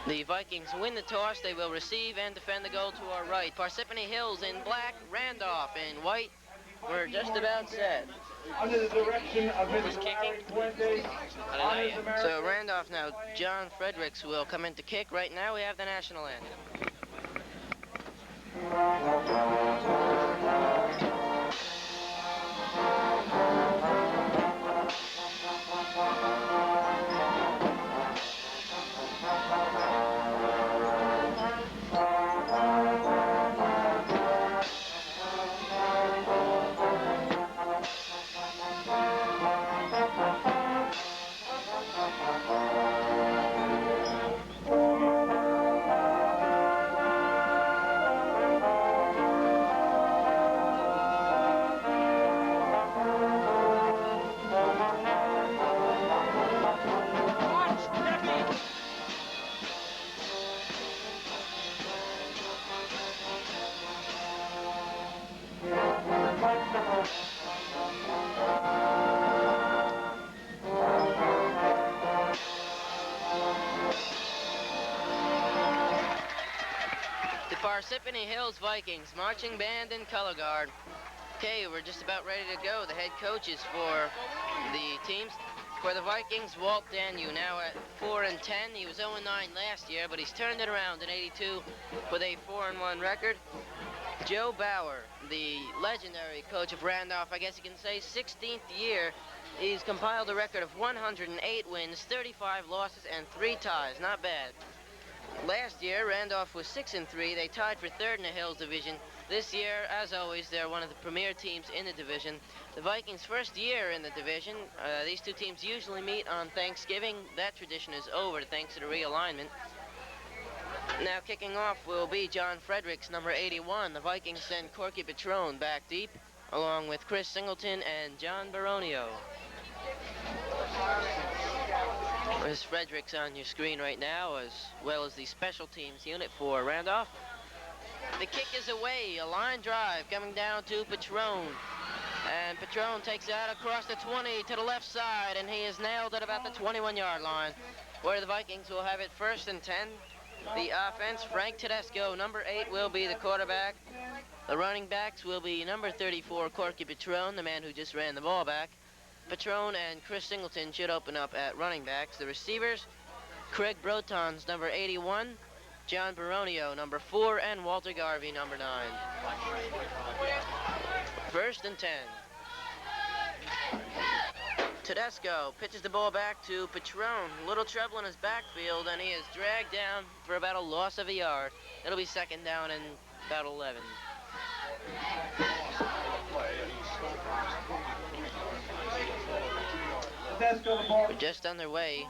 The Vikings win the toss. They will receive and defend the goal to our right. Parsippany Hills in black, Randolph in white. We're just about set. Under the direction of Mrs. Kicking. So Randolph now, John Fredericks will come in to kick. Right now we have the national anthem. Parsippany Hills Vikings, marching band and color guard. Okay, we're just about ready to go. The head coaches for the teams. For the Vikings, Walt Danu, now at 4-10. He was 0-9 last year, but he's turned it around in '82 with a 4-1 record. Joe Bauer, the legendary coach of Randolph, I guess you can say, 16th year. He's compiled a record of 108 wins, 35 losses, and 3 ties. Not bad. Last year, Randolph was 6-3. They tied for third in the Hills division. This year, as always, they're one of the premier teams in the division. The Vikings' first year in the division, these two teams usually meet on Thanksgiving. That tradition is over thanks to the realignment. Now kicking off will be John Fredericks, number 81. The Vikings send Corky Patron back deep, along with Chris Singleton and John Baronio. There's Fredericks on your screen right now, as well as the special teams unit for Randolph. The kick is away, a line drive coming down to Patron. And Patron takes it out across the 20 to the left side, and he is nailed at about the 21-yard line, where the Vikings will have it 1st and 10. The offense, Frank Tedesco, number 8, will be the quarterback. The running backs will be number 34, Corky Patron, the man who just ran the ball back. Patron and Chris Singleton should open up at running backs. The receivers, Craig Brotons, number 81, John Baronio, number 4, and Walter Garvey, number 9. 1st and 10. Tedesco pitches the ball back to Patron. Little trouble in his backfield, and he is dragged down for about a loss of a yard. It'll be 2nd down and about 11. We're just underway.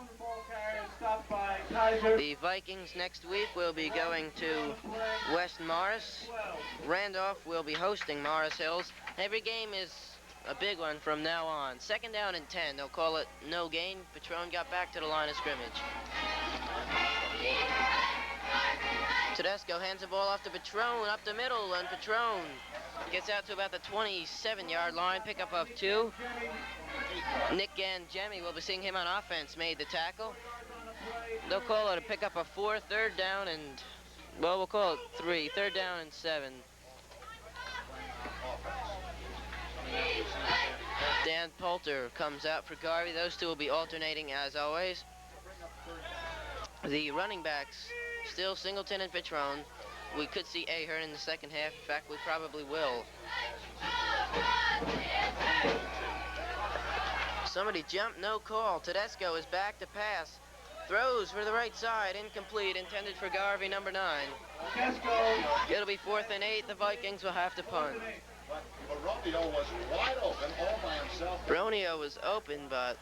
The Vikings next week will be going to West Morris. Randolph will be hosting Morris Hills. Every game is a big one from now on. 2nd down and 10. They'll call it no gain. Patron got back to the line of scrimmage. Tedesco hands the ball off to Patron up the middle, and Patron gets out to about the 27-yard line, pickup of 2. Nick Gangemi, will be seeing him on offense, made the tackle. They'll call it a pickup of 4, 3rd down and, well, we'll call it 3, 3rd down and 7. Dan Poulter comes out for Garvey. Those two will be alternating as always. The running backs, still Singleton and Patron. We could see Ahern in the 2nd half. In fact, we probably will. Somebody jumped, no call. Tedesco is back to pass. Throws for the right side, incomplete, intended for Garvey, number 9. It'll be 4th and 8. The Vikings will have to punt. Baronio was wide open all by himself. Baronio was open, but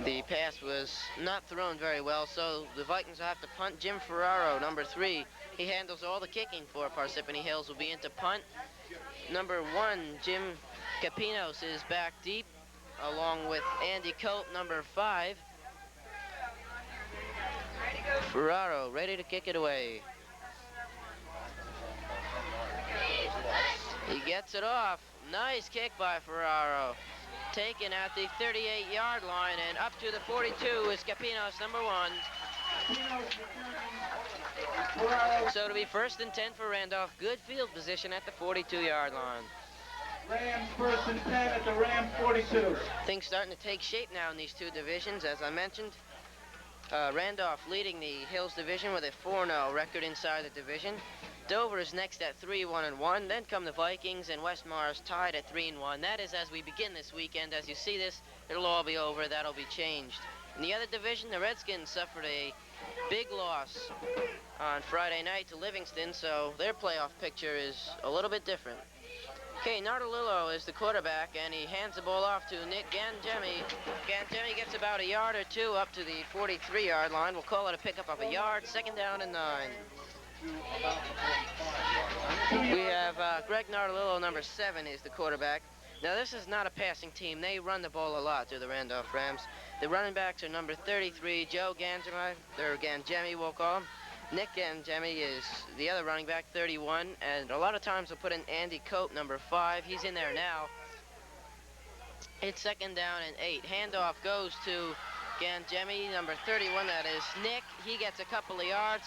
the pass was not thrown very well, so the Vikings will have to punt. Jim Ferraro, number 3, he handles all the kicking for Parsippany Hills, will be into punt. Number 1, Jim Capinos, is back deep, along with Andy Cope, number 5. Ferraro ready to kick it away. He gets it off. Nice kick by Ferraro. taken at the 38-yard line, and up to the 42 is Capinos, number 1. So it'll be 1st and 10 for Randolph. Good field position at the 42-yard line. Rams 1st and 10 at the Ram 42. Things starting to take shape now in these two divisions, as I mentioned. Randolph leading the Hills division with a 4-0 record inside the division. Dover is next at 3-1-1. Then come the Vikings, and West Morris tied at 3-1. That is as we begin this weekend. As you see this, it'll all be over. That'll be changed. In the other division, the Redskins suffered a big loss on Friday night to Livingston, so their playoff picture is a little bit different. Okay, Nardolillo is the quarterback, and he hands the ball off to Nick Gangemi. Gangemi gets about a yard or two up to the 43-yard line. We'll call it a pickup of a yard, 2nd down and 9. We have Greg Nardolillo, number 7, is the quarterback. Now, this is not a passing team. They run the ball a lot to the Randolph Rams. The running backs are number 33, Joe Gangemi, or Gangemi, we'll call him. Nick Gangemi is the other running back, 31, and a lot of times we'll put in Andy Cope, number 5. He's in there now. It's 2nd down and 8. Handoff goes to Gangemi, number 31, that is Nick. He gets a couple of yards.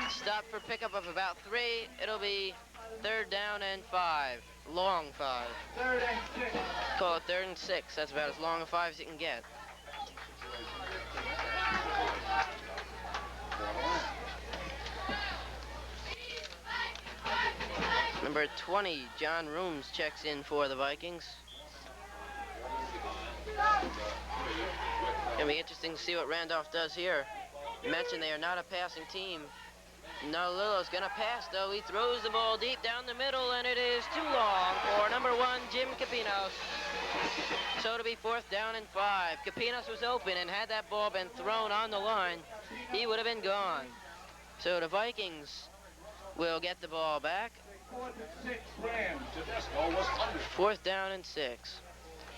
Stop for pickup of about 3. It'll be 3rd down and 5. Long 5. 3rd and 6. Call it 3rd and 6. That's about as long a 5 as you can get. Number 20, John Rooms, checks in for the Vikings. It'll be interesting to see what Randolph does here. You mentioned they are not a passing team. Nardolillo's gonna pass, though. He throws the ball deep down the middle, and it is too long for number 1, Jim Capinos. So it'll be 4th down and 5. Capinos was open, and had that ball been thrown on the line, he would have been gone. So the Vikings will get the ball back. 4th and 6 Rams. 4th down and 6.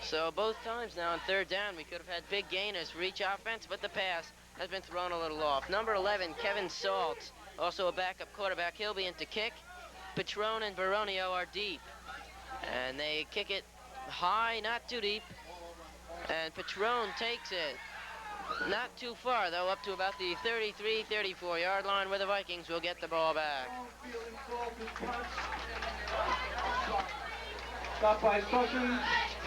So both times now on 3rd down, we could have had big gainers for each offense, but the pass has been thrown a little off. Number 11, Kevin Salt, also a backup quarterback. He'll be in to kick. Patron and Baronio are deep, and they kick it high, not too deep. And Patron takes it. Not too far, though, up to about the 33, 34-yard line, where the Vikings will get the ball back. Stop by Sushing.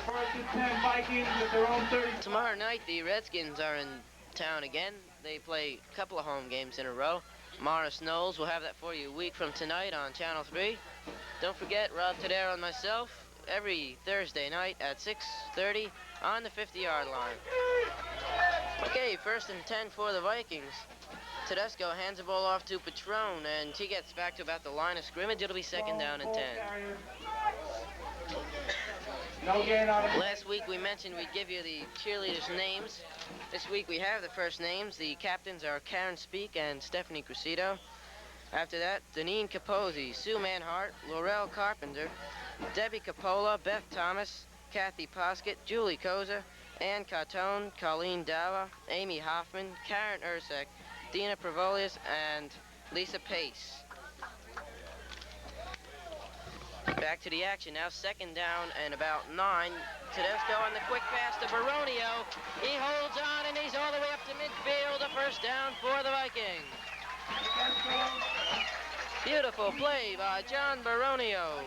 1st and 10 Vikings at their own 30. Tomorrow night, the Redskins are in town again. They play a couple of home games in a row. Morris Knowles will have that for you a week from tonight on Channel 3. Don't forget, Rob Tadero and myself, every Thursday night at 6:30 on the 50-yard line. Okay, 1st and 10 for the Vikings. Tedesco hands the ball off to Patron, and he gets back to about the line of scrimmage. It'll be 2nd down and 10. No gain on it. Last week we mentioned we'd give you the cheerleaders' names. This week we have the first names. The captains are Karen Speak and Stephanie Cressito. After that, Deneen Capozzi, Sue Manhart, Laurel Carpenter, Debbie Capola, Beth Thomas, Kathy Poskett, Julie Koza, Ann Cartone, Colleen Dawa, Amy Hoffman, Karen Ursek, Dina Provolius, and Lisa Pace. Back to the action now, 2nd down and about 9. Tedesco on the quick pass to Baronio. He holds on, and he's all the way up to midfield. A 1st down for the Vikings. Beautiful play by John Baronio.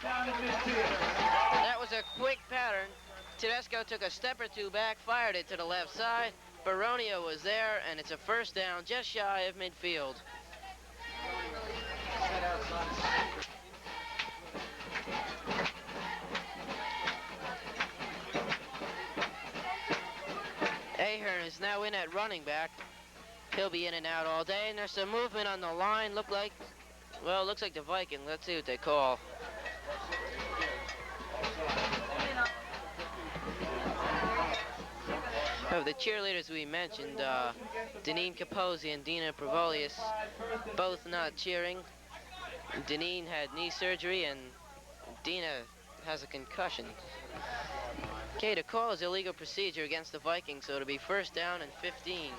That was a quick pattern. Tedesco took a step or two back, fired it to the left side. Baronio was there, and it's a 1st down just shy of midfield. Ahern is now in at running back. He'll be in and out all day, and there's some movement on the line. Looks like the Viking. Let's see what they call. Of the cheerleaders we mentioned, Deneen Capozzi and Dina Provolius, both not cheering. Deneen had knee surgery, and Dina has a concussion. Okay, the call is illegal procedure against the Vikings, so it'll be 1st down and 15.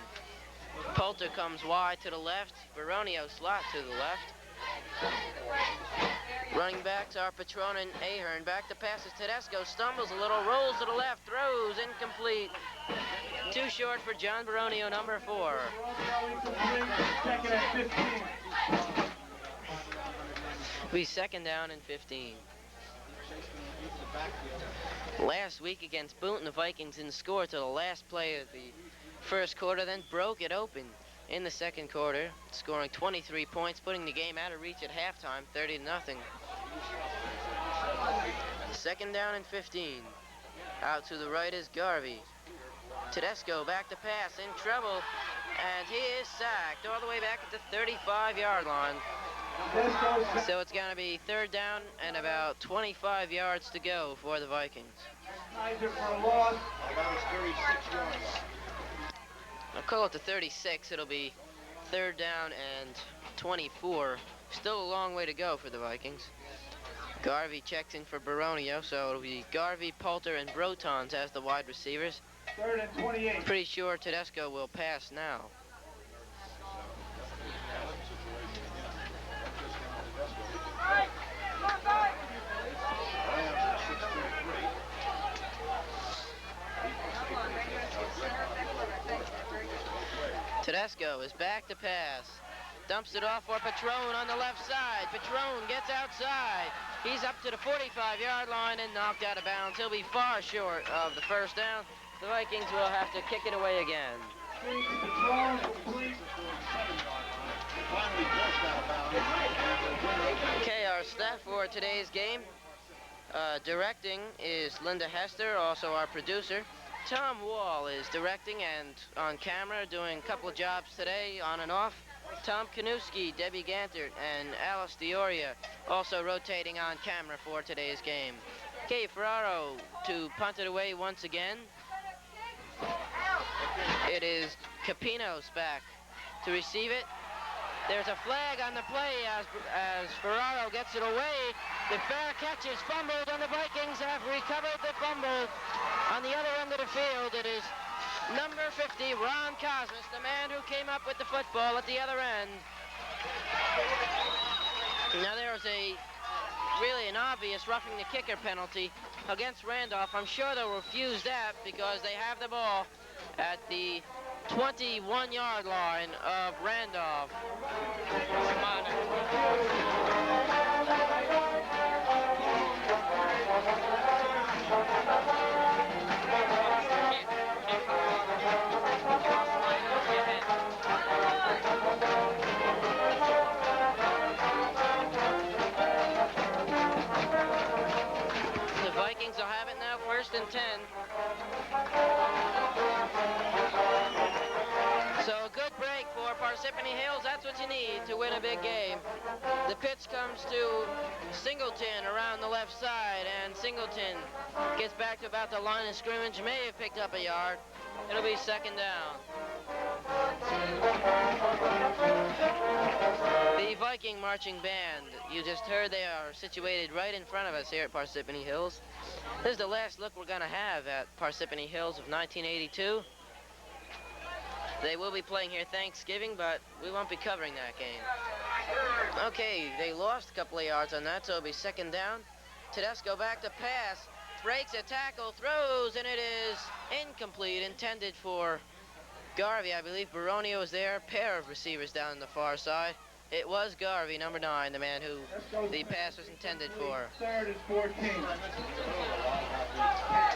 Poulter comes wide to the left. Baronio slot to the left. Running backs are Patron and Ahern. Back to passes. Tedesco stumbles a little, rolls to the left, throws, incomplete. Too short for John Baronio, number 4. Second and 15. Be second down and 15. Last week against Boonton, the Vikings didn't score till the last play of the first quarter, then broke it open in the second quarter, scoring 23 points, putting the game out of reach at halftime, 30-0. Second down and 15. Out to the right is Garvey. Tedesco back to pass, in trouble, and he is sacked all the way back at the 35-yard line. So it's going to be third down and about 25 yards to go for the Vikings. I'll call it the 36. It'll be third down and 24. Still a long way to go for the Vikings. Garvey checks in for Baronio, so it'll be Garvey, Poulter, and Brotons as the wide receivers. Third and 28. Pretty sure Tedesco will pass now. Tedesco is back to pass. Dumps it off for Patron on the left side. Patron gets outside. He's up to the 45-yard line and knocked out of bounds. He'll be far short of the first down. The Vikings will have to kick it away again. Okay, our staff for today's game. Directing is Linda Hester, also our producer. Tom Wall is directing and on camera, doing a couple of jobs today, on and off. Tom Kanuski, Debbie Gantert, and Alice Dioria also rotating on camera for today's game. Kay Ferraro to punt it away once again. It is Capinos back to receive it. There's a flag on the play as Ferraro gets it away. The fair catch is fumbled, and the Vikings have recovered the fumble. On the other end of the field, it is number 50, Ron Cosmas, the man who came up with the football at the other end. Now there's really an obvious roughing the kicker penalty against Randolph. I'm sure they'll refuse that because they have the ball at the 21-yard line of Randolph. Come on. The Vikings will have it now, first and 10. So a good break for Parsippany Hills. That's what you need to win a big game. The pitch comes to Singleton around the left side, and Singleton gets back to about the line of scrimmage. May have picked up a yard. It'll be second down. The Viking marching band, you just heard, they are situated right in front of us here at Parsippany Hills. This is the last look we're going to have at Parsippany Hills of 1982. They will be playing here Thanksgiving, but we won't be covering that game. Okay, they lost a couple of yards on that, so it'll be second down. Tedesco back to pass, breaks a tackle, throws, and it is incomplete, intended for Garvey. I believe Baronio was there, pair of receivers down on the far side. It was Garvey, number 9, the man who the pass was intended for. Third and 14.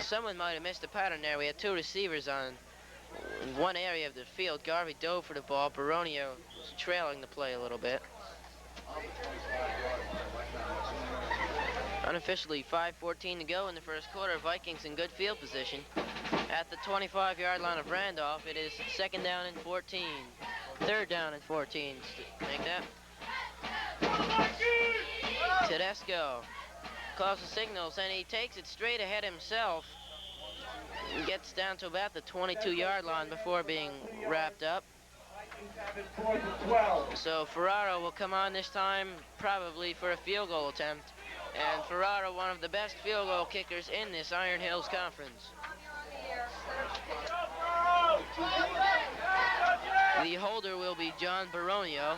Someone might have missed the pattern there. We had two receivers on in one area of the field. Garvey dove for the ball. Baronio was trailing the play a little bit. Unofficially, 5:14 to go in the first quarter. Vikings in good field position. At the 25-yard line of Randolph, it is second down and 14. Third down and 14. Make that. Tedesco calls the signals, and he takes it straight ahead himself. Gets down to about the 22-yard line before being wrapped up. So Ferraro will come on this time, probably for a field goal attempt. And Ferraro, one of the best field goal kickers in this Iron Hills Conference. The holder will be John Baronio.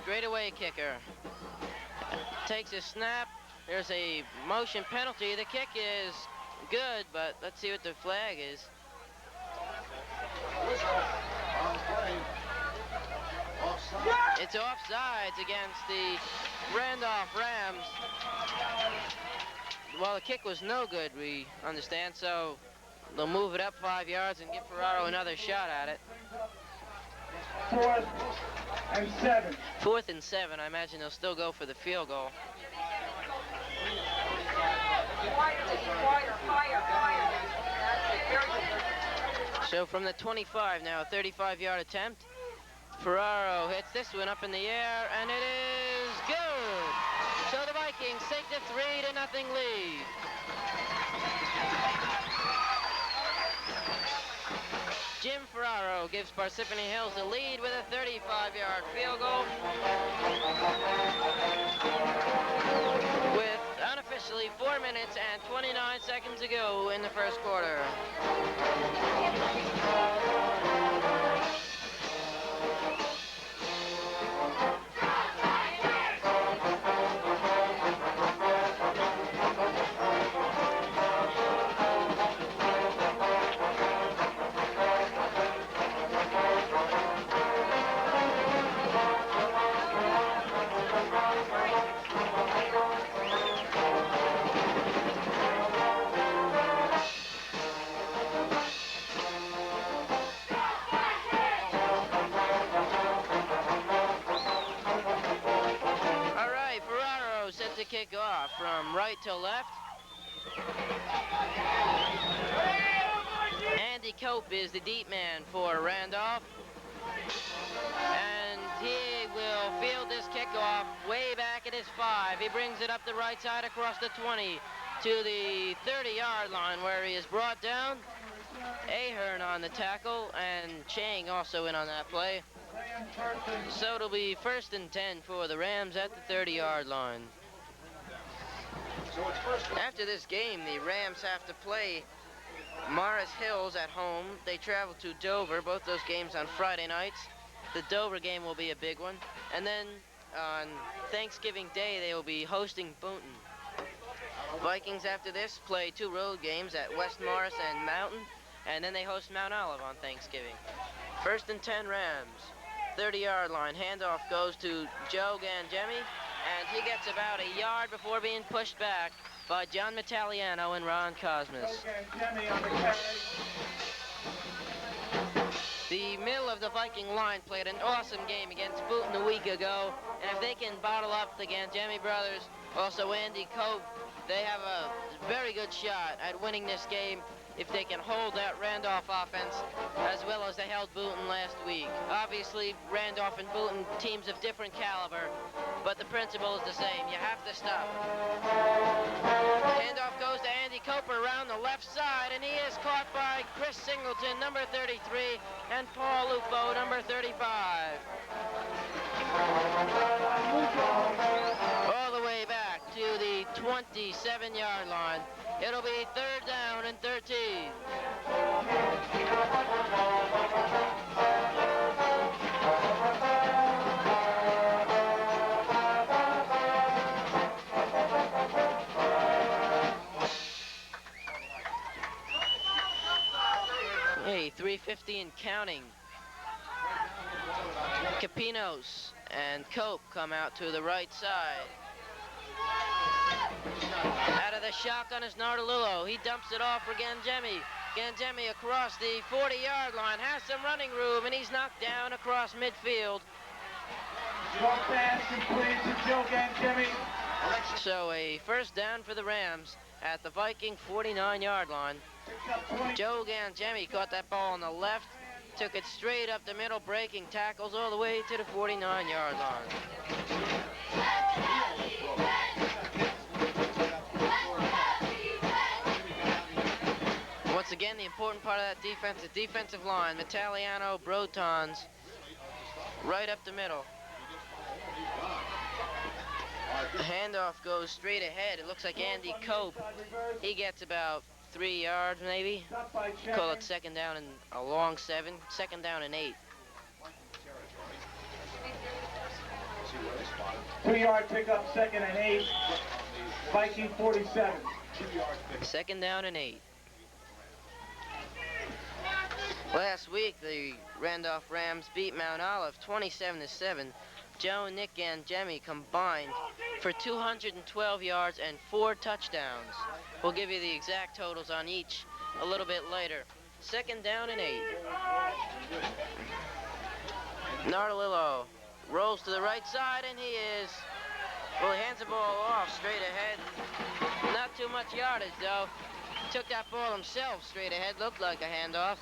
straightaway kicker. Takes a snap. There's a motion penalty. The kick is good, but let's see what the flag is. It's offsides against the Randolph Rams. Well, the kick was no good, we understand, so they'll move it up 5 yards and give Ferraro another shot at it. 4th and 7. 4th and 7. I imagine they'll still go for the field goal. So from the 25 now, a 35-yard attempt. Ferraro hits this one up in the air, and it is good. So the Vikings take the 3-0 lead. Jim Ferraro gives Parsippany Hills the lead with a 35-yard field goal. With unofficially 4 minutes and 29 seconds to go in the first quarter. Kick off from right to left. Andy Cope is the deep man for Randolph. And he will field this kickoff way back at his 5. He brings it up the right side across the 20 to the 30-yard line where he is brought down. Ahern on the tackle and Chang also in on that play. So it'll be 1st and 10 for the Rams at the 30-yard line. After this game, the Rams have to play Morris Hills at home. They travel to Dover, both those games on Friday nights. The Dover game will be a big one. And then on Thanksgiving Day, they will be hosting Boonton. Vikings after this play 2 road games at West Morris and Mountain, and then they host Mount Olive on Thanksgiving. 1st and 10 Rams, 30-yard line. Handoff goes to Joe Gangemi. And he gets about a yard before being pushed back by John Metaliano and Ron Cosmas. The middle of the Viking line played an awesome game against Boonton a week ago. And if they can bottle up the Gangemi brothers, also Andy Cope, they have a very good shot at winning this game if they can hold that Randolph offense as well as they held Boonton last week. Obviously, Randolph and Boonton teams of different caliber, but the principle is the same. You have to stop. Handoff goes to Andy Coper around the left side, and he is caught by Chris Singleton, number 33, and Paul Lupo, number 35. All the way back to the 27-yard line. It'll be 3rd down and 13. Hey, 3:50 and counting. Capinos and Cope come out to the right side. Out of the shotgun is Nardolillo. He dumps it off for Gangemi. Gangemi across the 40-yard line, has some running room, and he's knocked down across midfield. Short pass complete to Joe Gangemi. So a 1st down for the Rams at the Viking 49-yard line. Joe Gangemi caught that ball on the left, took it straight up the middle, breaking tackles all the way to the 49-yard line. Once again, the important part of that defense is defensive line. Metaliano, Brotons, right up the middle. The handoff goes straight ahead. It looks like Andy Cope. He gets about 3 yards, maybe. Call it 2nd down and a long 7. 2nd down and 8. 2-yard pickup, 2nd and 8. Viking 47. Second down and 8. Last week, the Randolph Rams beat Mount Olive 27-7. Joe, Nick, and Jemmy combined for 212 yards and 4 touchdowns. We'll give you the exact totals on each a little bit later. Second down and 8. Nardolillo rolls to the right side, and he is, well, he hands the ball off straight ahead. Not too much yardage, though. Took that ball himself straight ahead. Looked like a handoff.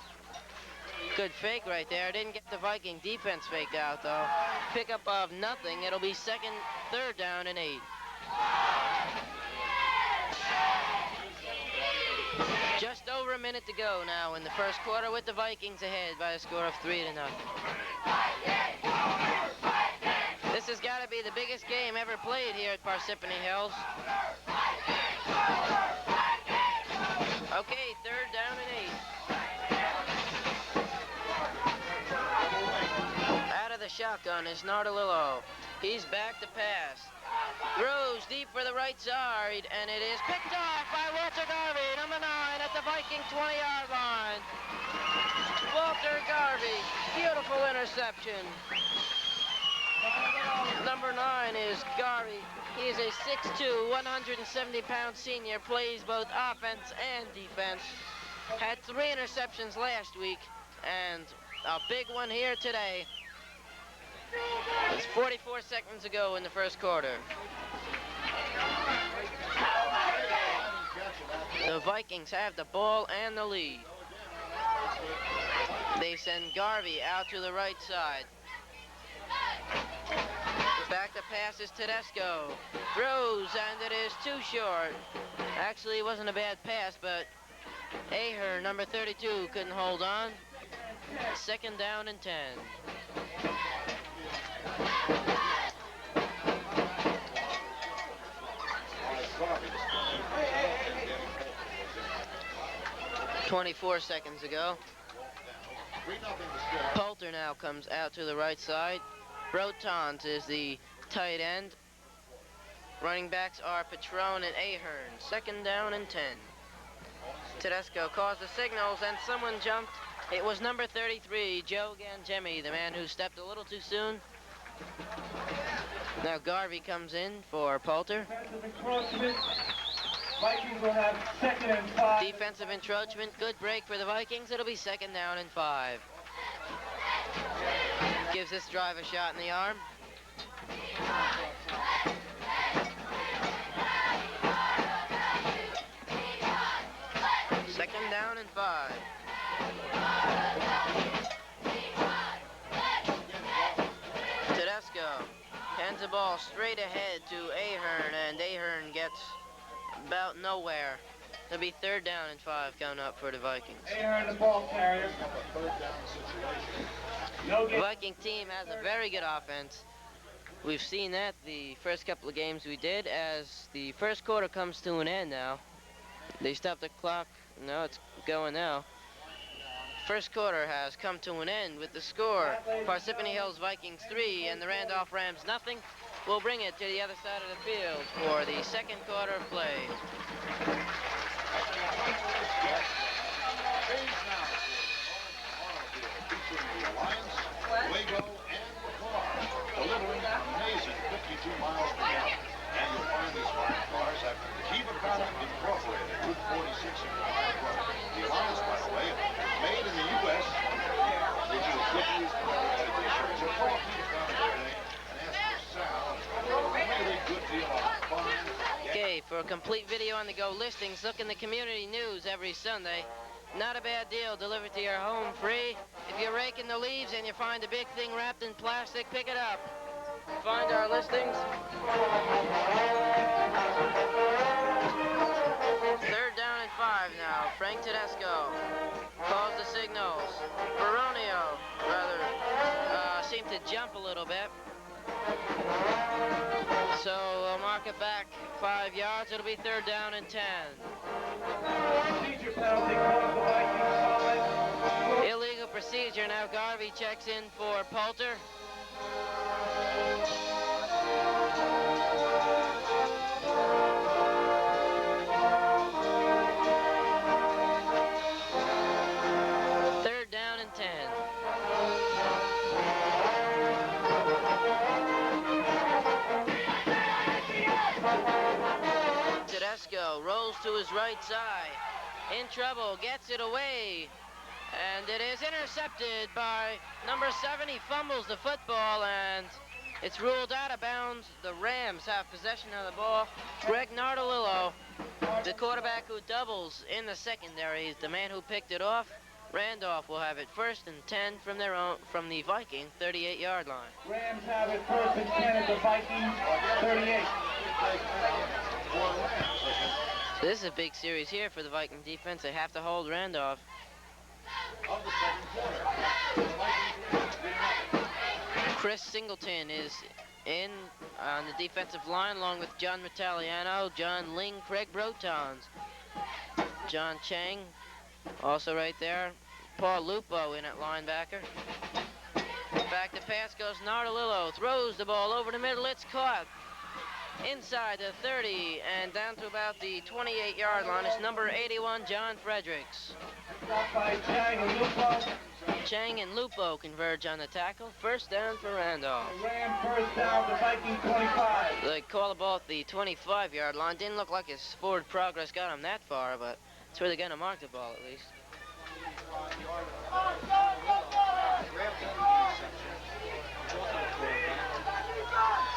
Good fake right there. Didn't get the Viking defense fake out, though. Pickup of nothing. It'll be third down and 8. Just over a minute to go now in the first quarter, with the Vikings ahead by a score of 3-0. This has got to be the biggest game ever played here at Parsippany Hills. Okay, third down and 8. Out of the shotgun is Nardolillo. He's back to pass. Throws deep for the right side, and it is picked off by Walter Garvey, number 9, at the Viking 20-yard line. Walter Garvey, beautiful interception. Number 9 is Garvey. He is a 6'2", 170-pound senior, plays both offense and defense. Had 3 interceptions last week, and a big one here today. It's 44 seconds to go in the first quarter. The Vikings have the ball and the lead. They send Garvey out to the right side. Back to pass is Tedesco. Throws, and it is too short. Actually, it wasn't a bad pass, but Ahern, number 32, couldn't hold on. Second down and 10. "24 seconds ago. Poulter now comes out to the right side. Brotons is the tight end. Running backs are Patron and Ahern. Second down and 10. Tedesco calls the signals, and someone jumped. It was number 33, Joe Gangemi, the man who stepped a little too soon. Now Garvey comes in for Poulter. Vikings will have 2nd and 5. Defensive encroachment, good break for the Vikings. It'll be 2nd down and 5. Gives this drive a shot in the arm. Second down and 5. Tedesco hands the ball straight ahead to Ahern, and Ahern gets about nowhere. It'll be 3rd down and 5 coming up for the Vikings. Ahern, the ball carrier. The Viking team has a very good offense. We've seen that the first couple of games we did. As the first quarter comes to an end now, they stopped the clock. No, it's going now. First quarter has come to an end with the score: Parsippany Hills Vikings 3 and the Randolph Rams nothing. We'll bring it to the other side of the field for the second quarter of play. Wago and the car, delivering an amazing 52 miles per gallon. And you'll find these fine cars have Kiva Product Incorporated, Route 46 in Ohio Road. The Alliance, by the way, made in the U.S. Which is good news for everybody. So call Kiva Product today and ask for Sal. Really good deal on fine. Okay, for a complete video on the go listings, look in the community news every Sunday. Not a bad deal, delivered to your home free. If you're raking the leaves and you find a big thing wrapped in plastic, pick it up. Find our listings. 3rd down and 5 now. Frank Tedesco calls the signals. Baronio, rather, seemed to jump a little bit. So we'll mark it back 5 yards. It'll be 3rd down and 10. Procedure penalty called the Vikings solid. Illegal procedure. Now Garvey checks in for Poulter. right side. In trouble, gets it away. And it is intercepted by number 7. He fumbles the football, and it's ruled out of bounds. The Rams have possession of the ball. Greg Nardolillo, the quarterback who doubles in the secondary, is the man who picked it off. Randolph will have it 1st and 10 from the Viking 38-yard line. Rams have it 1st and 10 at the Vikings 38. So this is a big series here for the Viking defense. They have to hold Randolph. Chris Singleton is in on the defensive line along with John Metaliano, John Ling, Craig Brotons, John Chang also right there, Paul Lupo in at linebacker. Back to pass goes Nardolillo, throws the ball over the middle, it's caught inside the 30 and down to about the 28-yard line. It's number 81, John Fredericks. Stopped by Chang and Lupo. Chang and Lupo converge on the tackle. 1st down for Randolph. Rams 1st down, the Viking 25. They call the ball at the 25-yard line. Didn't look like his forward progress got him that far, but it's where they're going to mark the ball at least.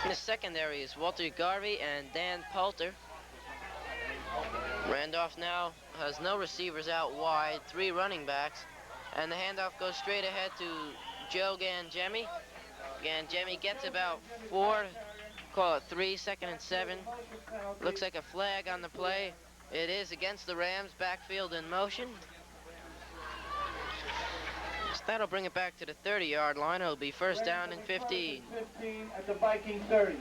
In the secondary is Walter Garvey and Dan Poulter. Randolph now has no receivers out wide, 3 running backs, and the handoff goes straight ahead to Joe Gangemi. Gangemi gets about 4, call it 3, 2nd and 7. Looks like a flag on the play. It is against the Rams, backfield in motion. So that'll bring it back to the 30-yard line. It'll be 1st down and 15. 15 at the Viking 30.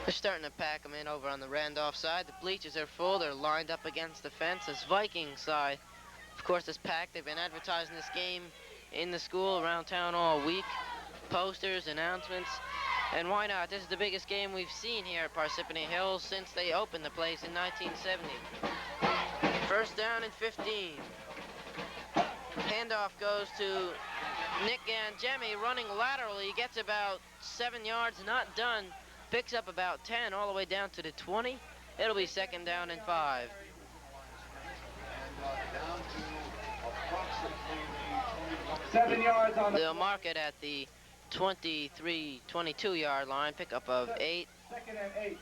They're starting to pack them in over on the Randolph side. The bleachers are full. They're lined up against the fence. This Viking side, of course, is packed. They've been advertising this game in the school, around town all week. Posters, announcements. And why not? This is the biggest game we've seen here at Parsippany Hills since they opened the place in 1970. 1st down and 15. Handoff goes to Nick Gangemi running laterally. He gets about 7 yards, not done. Picks up about 10 all the way down to the 20. It'll be 2nd down and 5. Down to approximately 7 yards on the They'll mark it at the 23, 22-yard line, pickup of 8. 2nd and 8.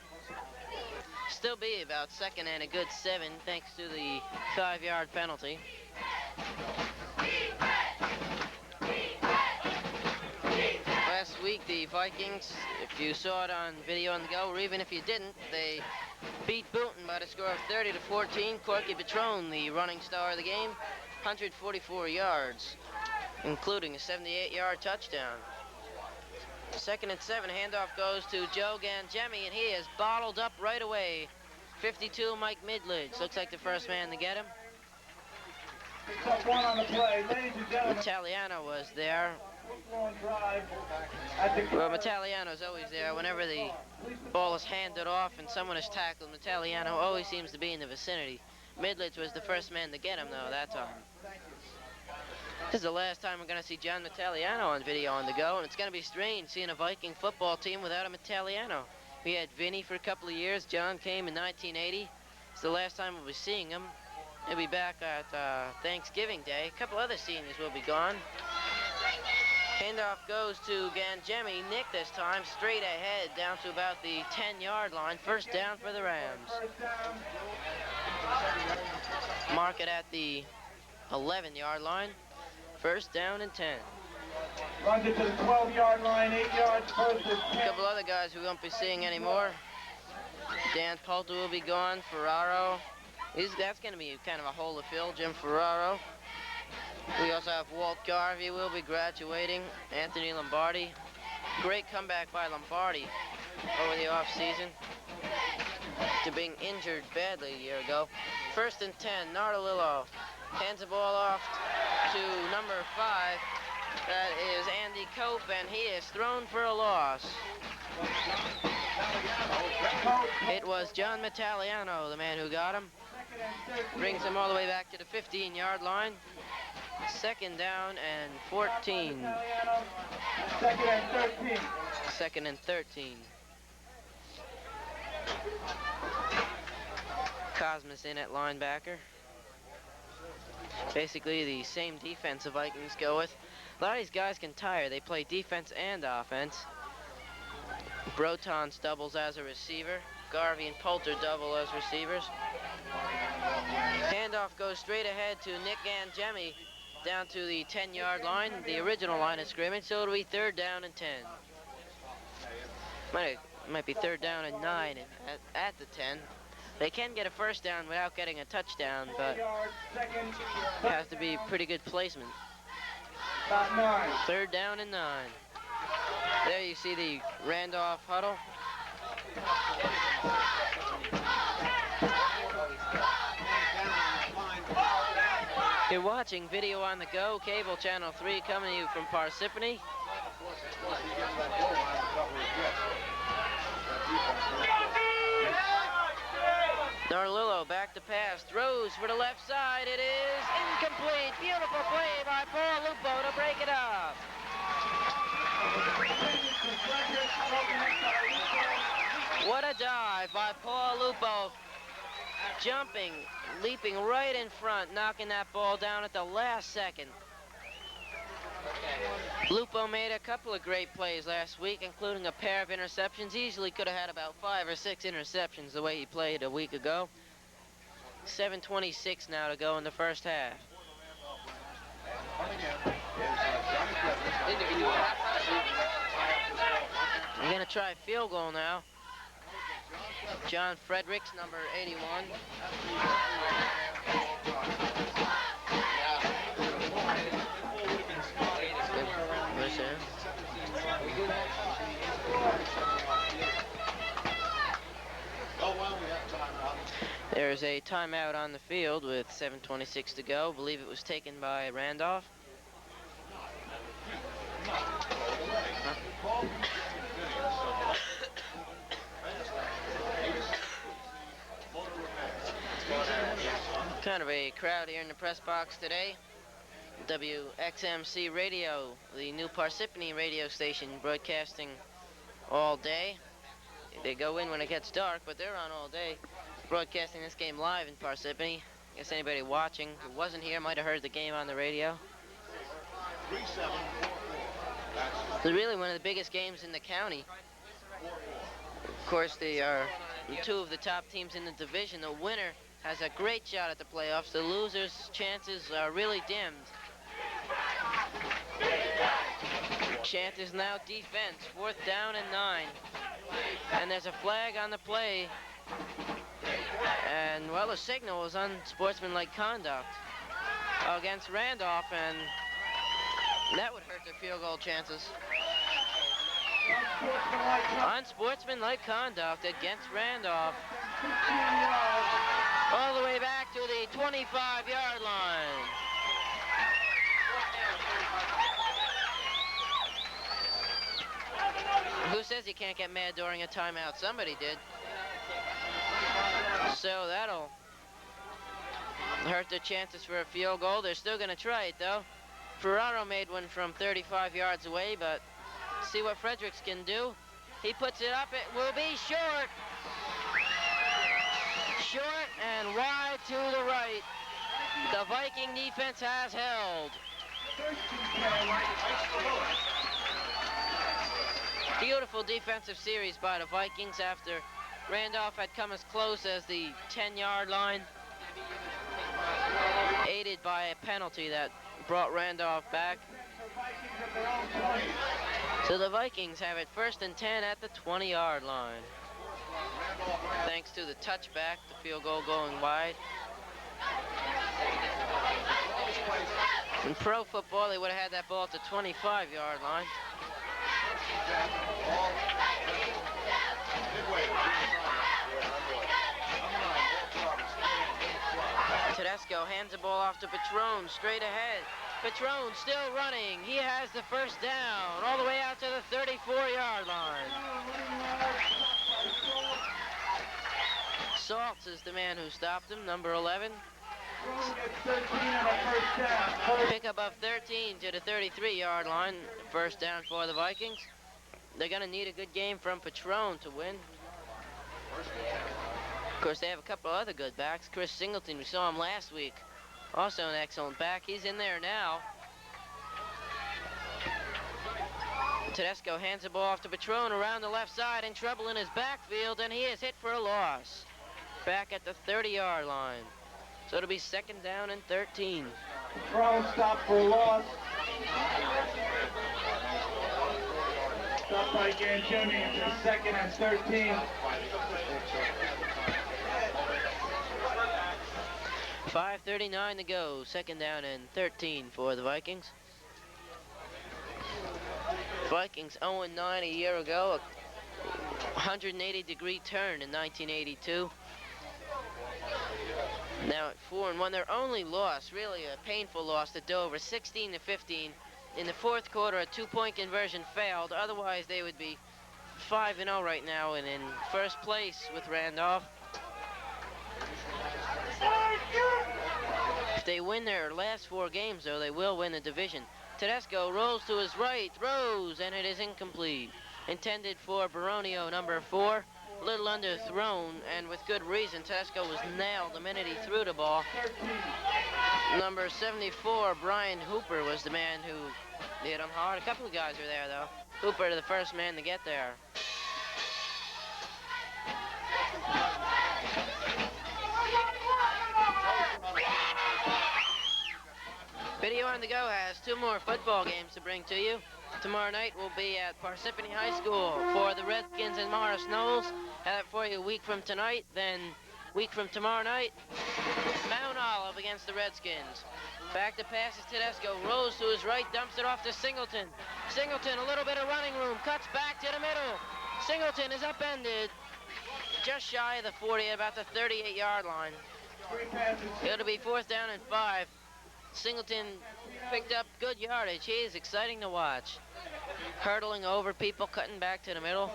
Still be about 2nd and a good 7 thanks to the 5-yard penalty. Last week, the Vikings, if you saw it on video on the go, or even if you didn't, they beat Boonton by the score of 30-14. Corky Petrone, the running star of the game, 144 yards, including a 78-yard touchdown. 2nd and 7, handoff goes to Joe Gangemi, and he is bottled up right away. 52, Mike Midledge. Looks like the first man to get him. Picks up 1 on the play. Ladies and gentlemen, Metaliano was there. long drive at the Well, Metaliano's always there. Whenever the ball is handed off and someone is tackled, Metaliano always seems to be in the vicinity. Midledge was the first man to get him, though, that time. This is the last time we're going to see John Metaliano on video on the go, and it's going to be strange seeing a Viking football team without a Metaliano. We had Vinny for a couple of years. John came in 1980. It's the last time we'll be seeing him. He'll be back at Thanksgiving Day. A couple other seniors will be gone. Handoff goes to Gangemi. Nick this time, straight ahead, down to about the 10-yard line. 1st down for the Rams. Mark it at the 11-yard line. 1st down and 10. Runs it to the 12-yard line, 8 yards, 1st and 10. A couple other guys we won't be seeing anymore. Dan Poulter will be gone. Ferraro. That's going to be kind of a hole to fill, Jim Ferraro. We also have Walt Garvey will be graduating. Anthony Lombardi. Great comeback by Lombardi over the offseason to being injured badly a year ago. 1st and 10, Nardolillo hands the ball off to number 5. That is Andy Cope, and he is thrown for a loss. It was John Metaliano, the man who got him. Brings him all the way back to the 15-yard line. Second down and 14. Second and 13. Second and 13. Cosmas in at linebacker. Basically the same defense the Vikings go with. A lot of these guys can tire. They play defense and offense. Brotons doubles as a receiver. Garvey and Poulter double as receivers. Handoff goes straight ahead to Nick Angemi down to the 10-yard line, the original line of scrimmage, so it'll be third down and 10. Might be third down and 9 at the 10. They can get a first down without getting a touchdown, but it has to be pretty good placement. About 9. Third down and 9. There you see the Randolph huddle. You're watching Video on the Go, cable channel 3, coming to you from Parsippany. Narlillo back to pass, throws for the left side. It is incomplete. Beautiful play by Paul Lupo to break it up. What a dive by Paul Lupo. Jumping, leaping right in front, knocking that ball down at the last second. Lupo made a couple of great plays last week, including a pair of interceptions. Easily could have had about 5 or 6 interceptions the way he played a week ago. 7:26 now to go in the first half. We're going to try a field goal now. John Fredericks, number 81. There's a timeout on the field with 7:26 to go. I believe it was taken by Randolph. Kind of a crowd here in the press box today. WXMC Radio, the new Parsippany radio station, broadcasting all day. They go in when it gets dark, but they're on all day, broadcasting this game live in Parsippany. I guess anybody watching who wasn't here might have heard the game on the radio. It's really one of the biggest games in the county. Of course, they are 2 of the top teams in the division. The winner has a great shot at the playoffs. The loser's chances are really dimmed. Chant is now defense, 4th down and 9. And there's a flag on the play. And, well, the signal was unsportsmanlike conduct against Randolph, and that would hurt their field goal chances. Unsportsmanlike conduct against Randolph. All the way back to the 25-yard line. Who says you can't get mad during a timeout? Somebody did. So that'll hurt their chances for a field goal. They're still going to try it, though. Ferraro made one from 35 yards away, but see what Fredericks can do. He puts it up. It will be short. Short and wide to the right. The Viking defense has held. Beautiful defensive series by the Vikings after Randolph had come as close as the 10-yard line, aided by a penalty that brought Randolph back. So the Vikings have it 1st and 10 at the 20-yard line. Thanks to the touchback, the field goal going wide. In pro football, they would have had that ball at the 25-yard line. Tedesco hands the ball off to Patrone, straight ahead. Patrone still running. He has the first down, all the way out to the 34-yard line. Saltz is the man who stopped him, number 11. Gets 13 on a first down. Pickup of 13 to the 33-yard line. First down for the Vikings. They're going to need a good game from Patron to win. Of course, they have a couple other good backs. Chris Singleton, we saw him last week. Also an excellent back. He's in there now. Tedesco hands the ball off to Patron around the left side, in trouble in his backfield, and he is hit for a loss. Back at the 30-yard line. So it'll be second down and 13. Patron stop for a loss. Stop by Ganjoni into second and 13. 5:39 to go. Second down and 13 for the Vikings. Vikings 0-9 a year ago. A 180-degree turn in 1982. Now at 4-1, their only loss, really a painful loss to Dover, 16-15. In the fourth quarter, a two-point conversion failed. Otherwise, they would be 5-0 right now and in first place with Randolph. If they win their last 4 games, though, they will win the division. Tedesco rolls to his right, throws, and it is incomplete. Intended for Baronio, number 4. A little underthrown, and with good reason. Tedesco was nailed the minute he threw the ball. Number 74, Brian Hooper, was the man who hit him hard. A couple of guys were there, though. Hooper, the first man to get there. Video on the Go has 2 more football games to bring to you. Tomorrow night we'll be at Parsippany High School for the Redskins and Morris Knowles. Have it for you a week from tonight. Then week from tomorrow night, Mount Olive against the Redskins. Back to passes, Tedesco rolls to his right, dumps it off to Singleton. Singleton, a little bit of running room, cuts back to the middle. Singleton is upended just shy of the 40, about the 38-yard line. It'll be 4th down and 5. Singleton picked up good yardage. He is exciting to watch. Hurdling over people, cutting back to the middle.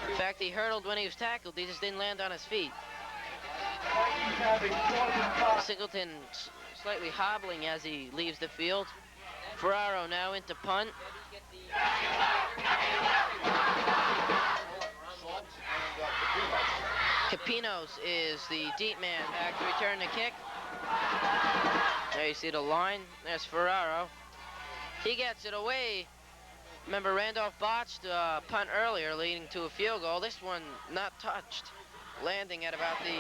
In fact, he hurdled when he was tackled. He just didn't land on his feet. Singleton slightly hobbling as he leaves the field. Ferraro now into punt. Capinos is the deep man back to return the kick. There you see the line. There's Ferraro. He gets it away. Remember, Randolph botched a punt earlier, leading to a field goal. This one not touched, landing at about the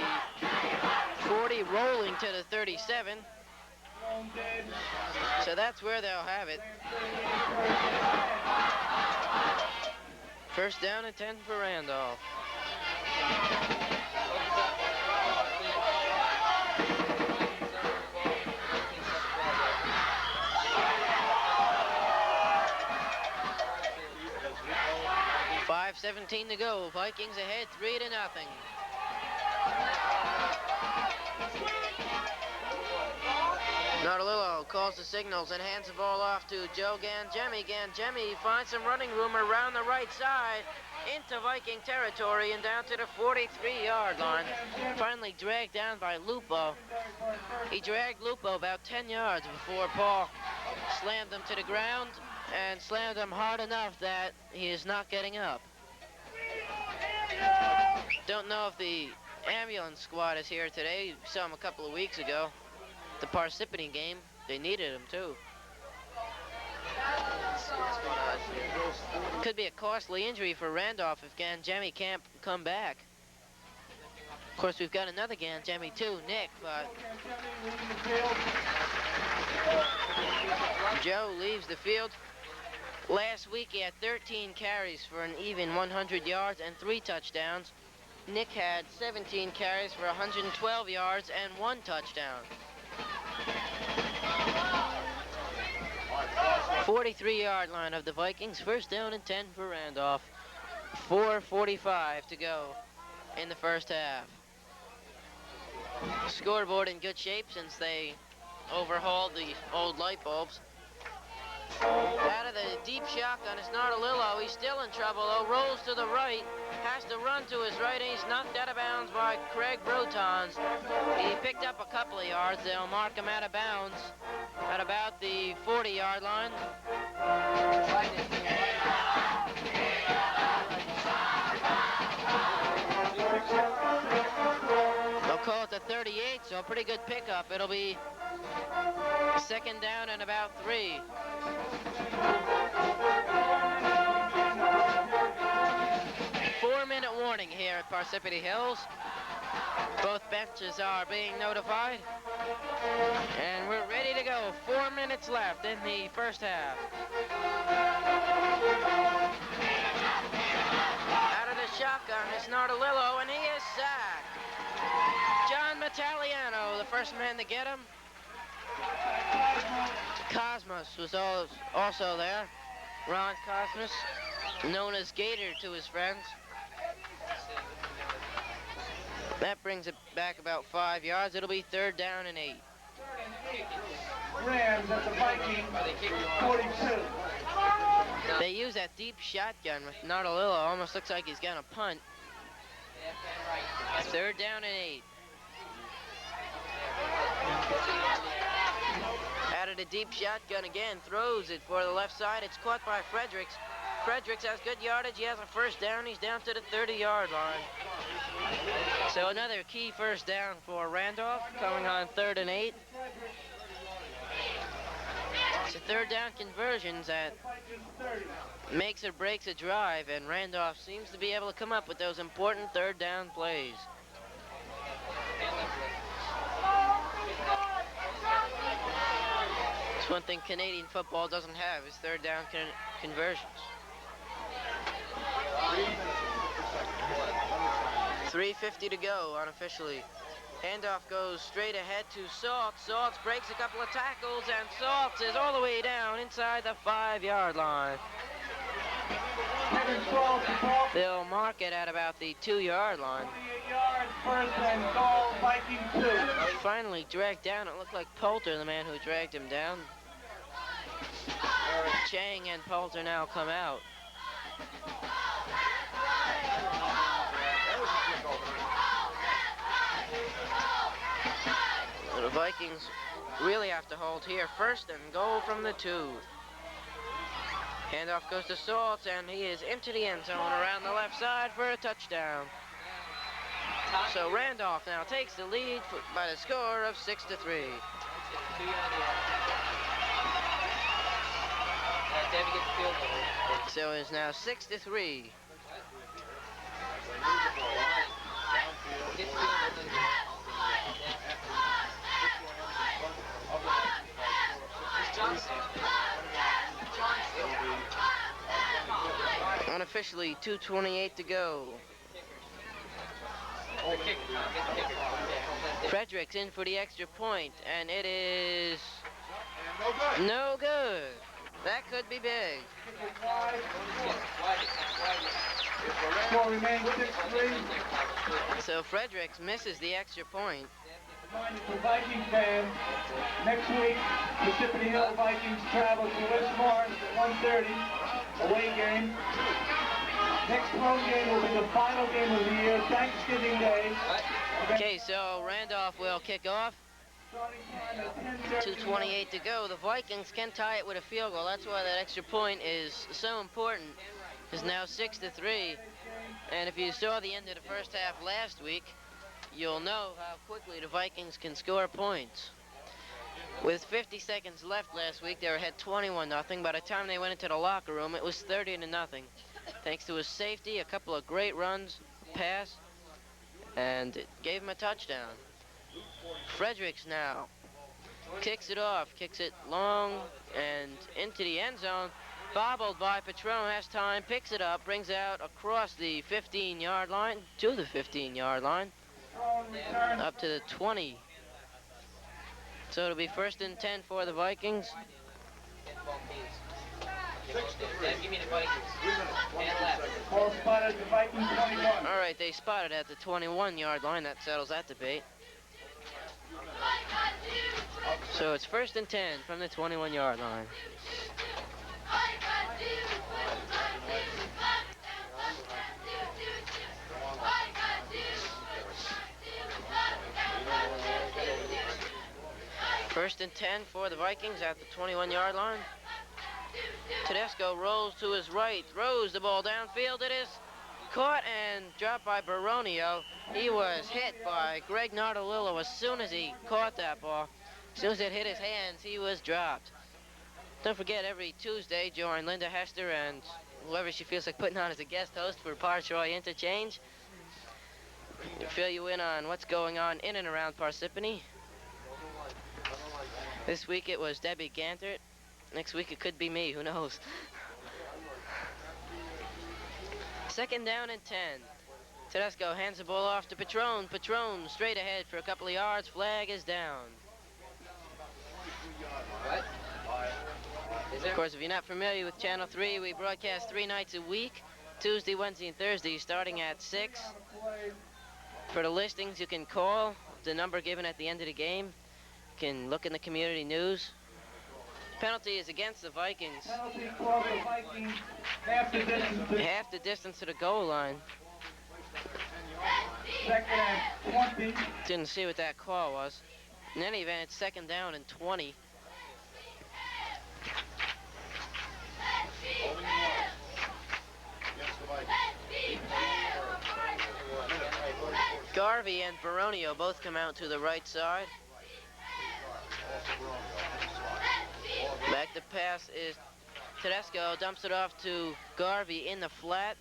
40, rolling to the 37. So that's where they'll have it. First down and 10 for Randolph. .5:17 to go. Vikings ahead 3-0. Nardolillo calls the signals and hands the ball off to Joe Gangemi. Gangemi finds some running room around the right side into Viking territory and down to the 43-yard line. Finally dragged down by Lupo. He dragged Lupo about 10 yards before Paul slammed him to the ground and slammed him hard enough that he is not getting up. Don't know if the ambulance squad is here today. We saw him a couple of weeks ago. The Parsippany game, they needed him too. Could be a costly injury for Randolph if Gangemi can't come back. Of course, we've got another Gangemi too, Nick, but Joe leaves the field. Last week he had 13 carries for an even 100 yards and 3 touchdowns. Nick had 17 carries for 112 yards and 1 touchdown. 43-yard line of the Vikings. First down and 10 for Randolph. 4:45 to go in the first half. Scoreboard in good shape since they overhauled the old light bulbs. Out of the deep shotgun, it's Nardolillo. He's still in trouble, though. Rolls to the right. Has to run to his right, and he's knocked out of bounds by Craig Brotons. He picked up a couple of yards. They'll mark him out of bounds at about the 40-yard line. They'll call it the 38, so a pretty good pickup. It'll be second down and about 3. Four-minute warning here at Parsippany Hills. Both benches are being notified. And we're ready to go. 4 minutes left in the first half. Out of the shotgun is Nardolillo, and he is sacked. John Metaliano, the first man to get him. Cosmos was also there. Ron Cosmos, known as Gator to his friends. That brings it back about 5 yards. It'll be third down and 8. Rams at the Viking 42. They use that deep shotgun with Nardolillo. Almost looks like he's going to punt. Third down and 8. Out of the deep shotgun again, throws it for the left side. It's caught by Fredericks. Fredericks has good yardage. He has a first down. He's down to the 30-yard line. So another key first down for Randolph, coming on third and 8. It's a third down conversions that makes or breaks a drive, and Randolph seems to be able to come up with those important third down plays. It's one thing Canadian football doesn't have, is third down conversions. 3:50 to go unofficially. Handoff goes straight ahead to Saltz. Saltz breaks a couple of tackles, and Saltz is all the way down inside the 5-yard line. They'll mark it at about the 2-yard line. 28 yards, first and goal, Viking 2. Finally dragged down. It looked like Poulter, the man who dragged him down. Chang and Poulter now come out. The Vikings really have to hold here. First and goal from the 2. Handoff goes to Saltz, and he is into the end zone around the left side for a touchdown. So Randolph now takes the lead by the score of 6-3. So it's now 6-3. Unofficially 2:28 to go. Fredericks in for the extra point, and it is no good. That could be big. Score remains 6-3. So Fredericks misses the extra point. For Viking fans, next week, Parsippany Hill Vikings travel to West Mars at 1:30, away game. Next home game will be the final game of the year, Thanksgiving Day. Okay, so Randolph will kick off. 2:28 to go. The Vikings can tie it with a field goal. That's why that extra point is so important. It's now 6-3. And if you saw the end of the first half last week, you'll know how quickly the Vikings can score points. With 50 seconds left last week, they were ahead 21-0. By the time they went into the locker room, it was 30-0. Thanks to his safety, a couple of great runs, pass, and it gave him a touchdown. Fredericks now kicks it off, kicks it long and into the end zone. Bobbled by Patron, has time, picks it up, brings out across the 15-yard line, to the 15-yard line. Up to the 20. So it'll be first and 10 for the Vikings. All right, they spotted at the 21-yard line. That settles that debate. So it's first and 10 from the 21-yard line. First and 10 for the Vikings at the 21-yard line. Tedesco rolls to his right, throws the ball downfield. It is caught and dropped by Baronio. He was hit by Greg Nardolillo as soon as he caught that ball. As soon as it hit his hands, he was dropped. Don't forget, every Tuesday, join Linda Hester and whoever she feels like putting on as a guest host for Partroy Interchange. Fill you in on what's going on in and around Parsippany. This week it was Debbie Gantert. Next week it could be me, who knows. Second down and 10. Tedesco hands the ball off to Patron. Patron straight ahead for a couple of yards. Flag is down. What? Of course, if you're not familiar with Channel 3, we broadcast 3 nights a week, Tuesday, Wednesday, and Thursday, starting at 6. For the listings, you can call the number given at the end of the game. You can look in the community news. Penalty is against the Vikings. Penalty for the Vikings, half the distance to Half the distance to the goal line. second and 20. Didn't see what that call was. In any event, it's second down and 20. Holding yards against the Vikings. Garvey and Baronio both come out to the right side. Back to pass is Tedesco, dumps it off to Garvey in the flat.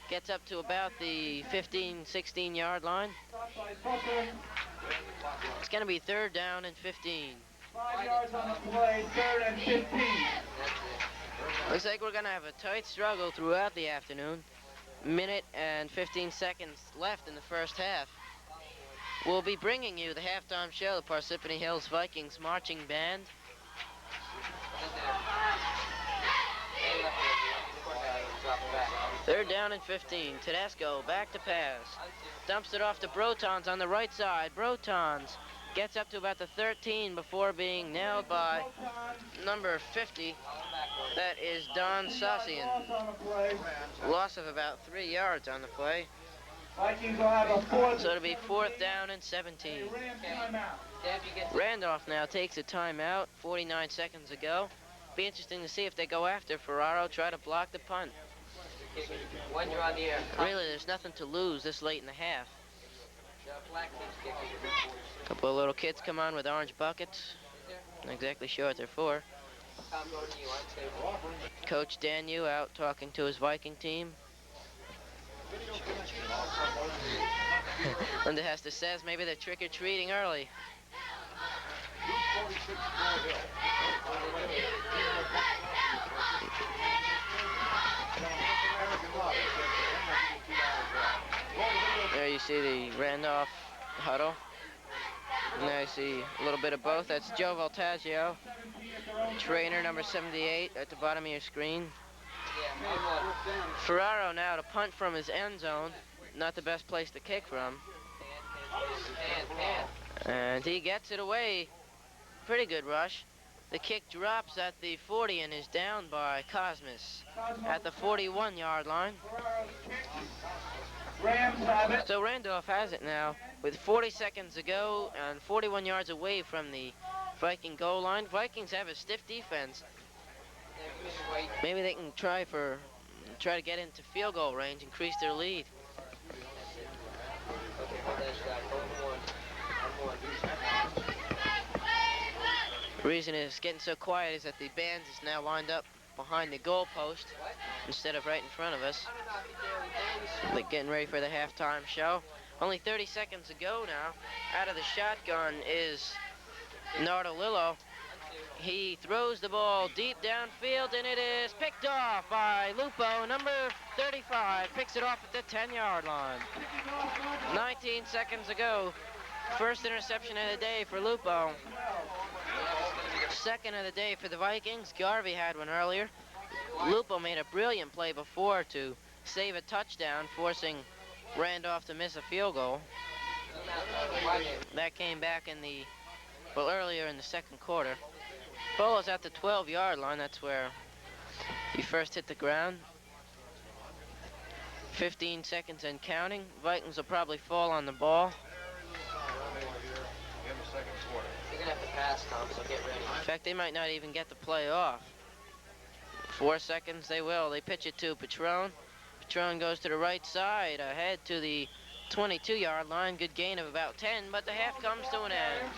Gets up to about the 15, 16-yard line. Stopped by Booker. It's going to be third down and 15. 5 yards on the play, third and 15. Looks like we're going to have a tight struggle throughout the afternoon. Minute and 15 seconds left in the first half. We'll be bringing you the halftime show, the Parsippany Hills Vikings Marching Band. Third down and 15. Tedesco back to pass. Dumps it off to Brotons on the right side. Brotons gets up to about the 13 before being nailed by number 50. That is Don Saucian. Loss on the play. Loss of about 3 yards on the play. Vikings will have a fourth. So it'll be fourth down and 17. They ran timeout. Randolph now takes a timeout 49 seconds ago. Be interesting to see if they go after Ferraro, try to block the punt. When you're on the air. Really, there's nothing to lose this late in the half. A couple of little kids come on with orange buckets. Not exactly sure what they're for. Coach Danu out talking to his Viking team. Linda Hester says maybe they're trick-or-treating early. There you see the Randolph huddle. Now you see a little bit of both. That's Joe Voltaggio, trainer number 78 at the bottom of your screen. Ferraro now to punt from his end zone. Not the best place to kick from. And he gets it away. Pretty good rush. The kick drops at the 40 and is down by Cosmas at the 41-yard line. Rams have it. So Randolph has it now with 40 seconds to go and 41 yards away from the Viking goal line. Vikings have a stiff defense. Maybe they can try to get into field goal range, increase their lead. The reason it's getting so quiet is that the band is now lined up behind the goal post instead of right in front of us. Like getting ready for the halftime show. Only 30 seconds to go now. Out of the shotgun is Nardolillo. He throws the ball deep downfield, and it is picked off by Lupo, number 35. Picks it off at the 10-yard line. 19 seconds ago. First interception of the day for Lupo. Second of the day for the Vikings. Garvey had one earlier. Lupo made a brilliant play before to save a touchdown, forcing Randolph to miss a field goal. That came back earlier in the second quarter. Ball is at the 12-yard line. That's where He first hit the ground. 15 seconds and counting. Vikings will probably fall on the ball. You're gonna have to pass, Tom, so get ready. In fact, they might not even get the play off. 4 seconds, they will. They pitch it to Patron. Patron goes to the right side, ahead to the 22-yard line. Good gain of about 10, but the half comes to an end.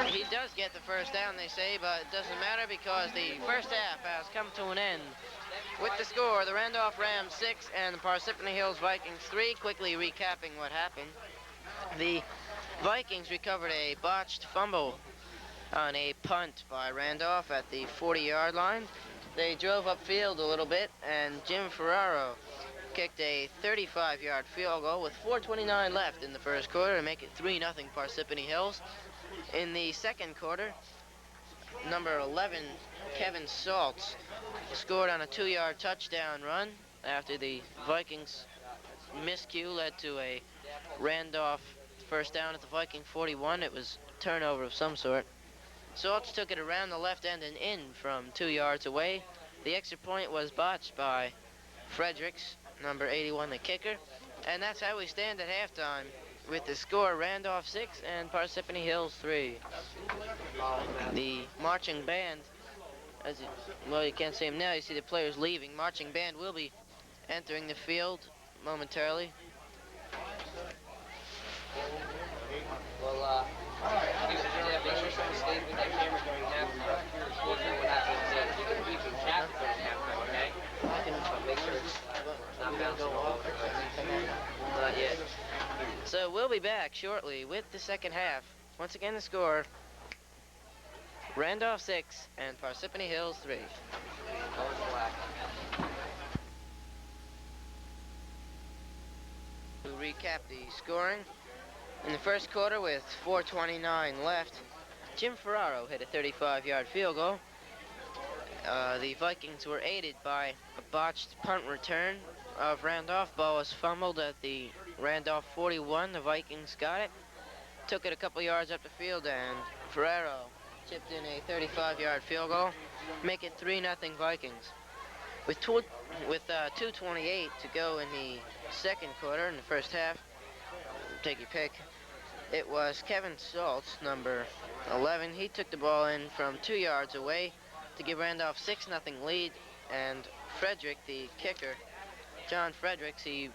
He does get the first down, they say, but it doesn't matter because the first half has come to an end. With the score, the Randolph Rams 6 and the Parsippany Hills Vikings 3. Quickly recapping what happened. The Vikings recovered a botched fumble on a punt by Randolph at the 40-yard line. They drove upfield a little bit, and Jim Ferraro kicked a 35-yard field goal with 4:29 left in the first quarter to make it 3-0 Parsippany Hills. In the second quarter, number 11, Kevin Saltz, scored on a 2-yard touchdown run after the Vikings miscue led to a Randolph first down at the Viking 41. It was a turnover of some sort. Saltz took it around the left end and in from 2 yards away. The extra point was botched by Fredericks, number 81, the kicker. And that's how we stand at halftime with the score Randolph 6 and Parsippany Hills 3. The marching band, well, you can't see them now. You see the players leaving. Marching band will be entering the field momentarily. Well, you really have to make sure someone stays with that camera during halftime. We'll see what happens. You can cap it during halftime, okay? But make sure it's not bouncing all over. Not yet. So we'll be back shortly with the second half. Once again, the score, Randolph 6 and Parsippany Hills 3. Colors black. To recap the scoring, in the first quarter with 4:29 left, Jim Ferraro hit a 35-yard field goal. The Vikings were aided by a botched punt return of Randolph. Ball was fumbled at the Randolph 41. The Vikings got it, took it a couple yards up the field, and Ferraro chipped in a 35-yard field goal, make it 3-0 Vikings. With 2:28 to go in the second quarter, in the first half, take your pick, it was Kevin Saltz, number 11. He took the ball in from 2 yards away to give Randolph 6-0 lead, and Frederick, the kicker, John Fredericks, he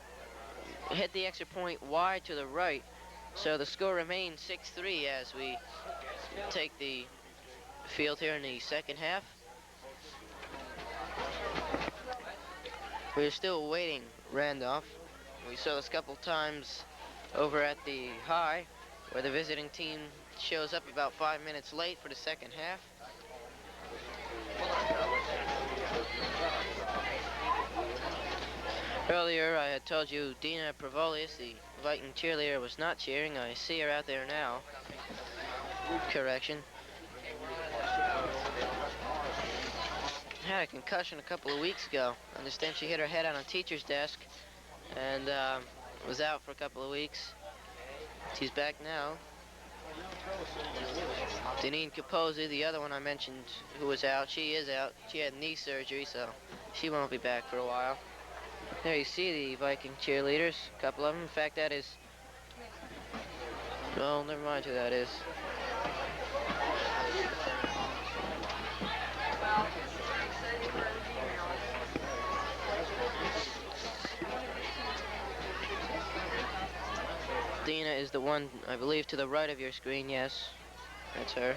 hit the extra point wide to the right, so the score remains 6-3 as we take the field here in the second half. We're still waiting Randolph. We saw this a couple times over at the high, where the visiting team shows up about 5 minutes late for the second half. Earlier I had told you Dina Provolius, the Viking cheerleader, was not cheering. I see her out there now. Correction. Had a concussion a couple of weeks ago. I understand she hit her head on a teacher's desk and was out for a couple of weeks. She's back now. Deneen Capozzi, the other one I mentioned who was out, she is out. She had knee surgery, so she won't be back for a while. There you see the Viking cheerleaders, a couple of them. In fact, that is... well, never mind who that is. Dina is the one, I believe, to the right of your screen. Yes, that's her.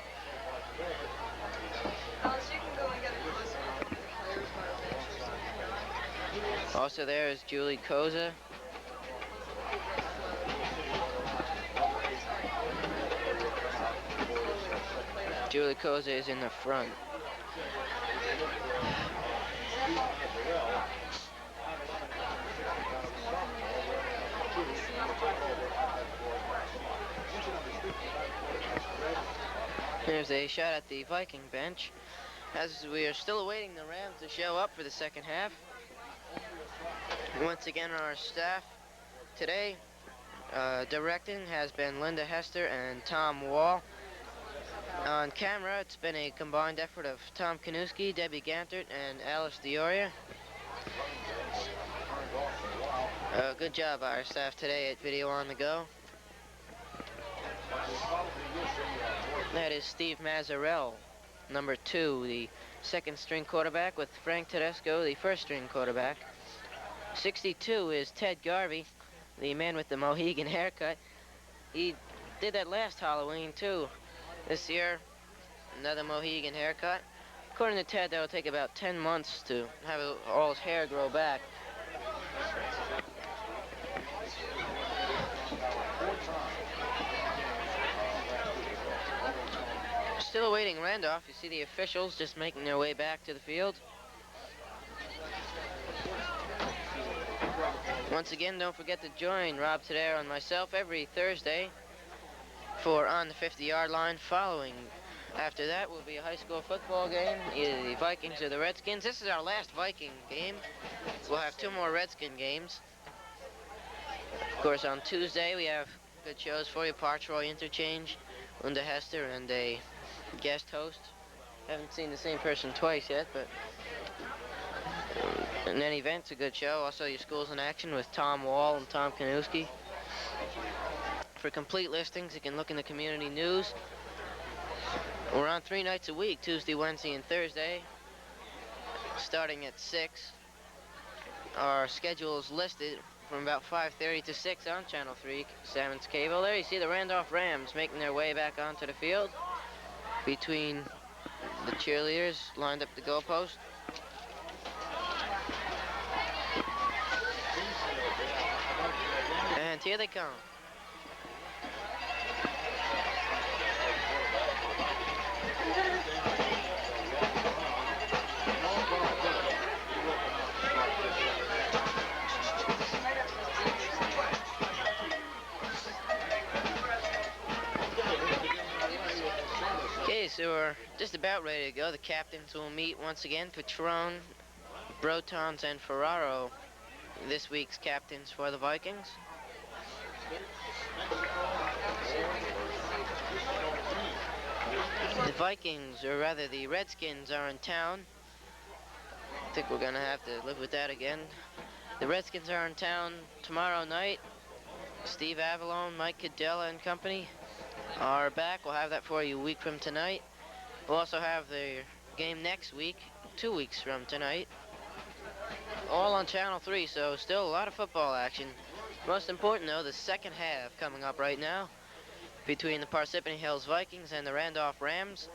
Also there is Julie Koza. Julie Koza is in the front. There's a shot at the Viking bench as we are still awaiting the Rams to show up for the second half. Once again, our staff today, directing has been Linda Hester and Tom Wall. On camera, it's been a combined effort of Tom Kanuski, Debbie Gantert, and Alice Dioria. Good job, our staff today at Video on the Go. That is Steve Mazzarell, number 2, the second-string quarterback, with Frank Tedesco, the first-string quarterback. 62 is Ted Garvey, the man with the Mohegan haircut. He did that last Halloween, too. This year, another Mohegan haircut. According to Ted, that'll take about 10 months to have all his hair grow back. Still awaiting Randolph. You see the officials just making their way back to the field. Once again, don't forget to join Rob Tadero and myself every Thursday for On the 50-Yard Line. Following after that will be a high school football game, either the Vikings or the Redskins. This is our last Viking game. We'll have 2 more Redskin games. Of course, on Tuesday we have good shows for you. Park Troy Interchange, Linda Hester, and a guest host. Haven't seen the same person twice yet, but in any event, it's a good show. Also, Your School's in Action with Tom Wall and Tom Kanuski. For complete listings, you can look in the community news. We're on 3 nights a week, Tuesday, Wednesday, and Thursday, starting at 6. Our schedule is listed from about 5:30 to 6 on Channel 3, Salmon's Cable. There you see the Randolph Rams making their way back onto the field between the cheerleaders lined up the goalpost. And here they come. Okay, so we're just about ready to go. The captains will meet once again. Patron, Brotons, and Ferraro, this week's captains for the Vikings. The Vikings, or rather the Redskins, are in town. I think we're gonna have to live with that again. The Redskins are in town tomorrow night. Steve Avalone, Mike Cadella, and company are back. We'll have that for you a week from tonight. We'll also have the game next week, 2 weeks from tonight. All on Channel 3, so still a lot of football action. Most important, though, the second half coming up right now between the Parsippany Hills Vikings and the Randolph Rams.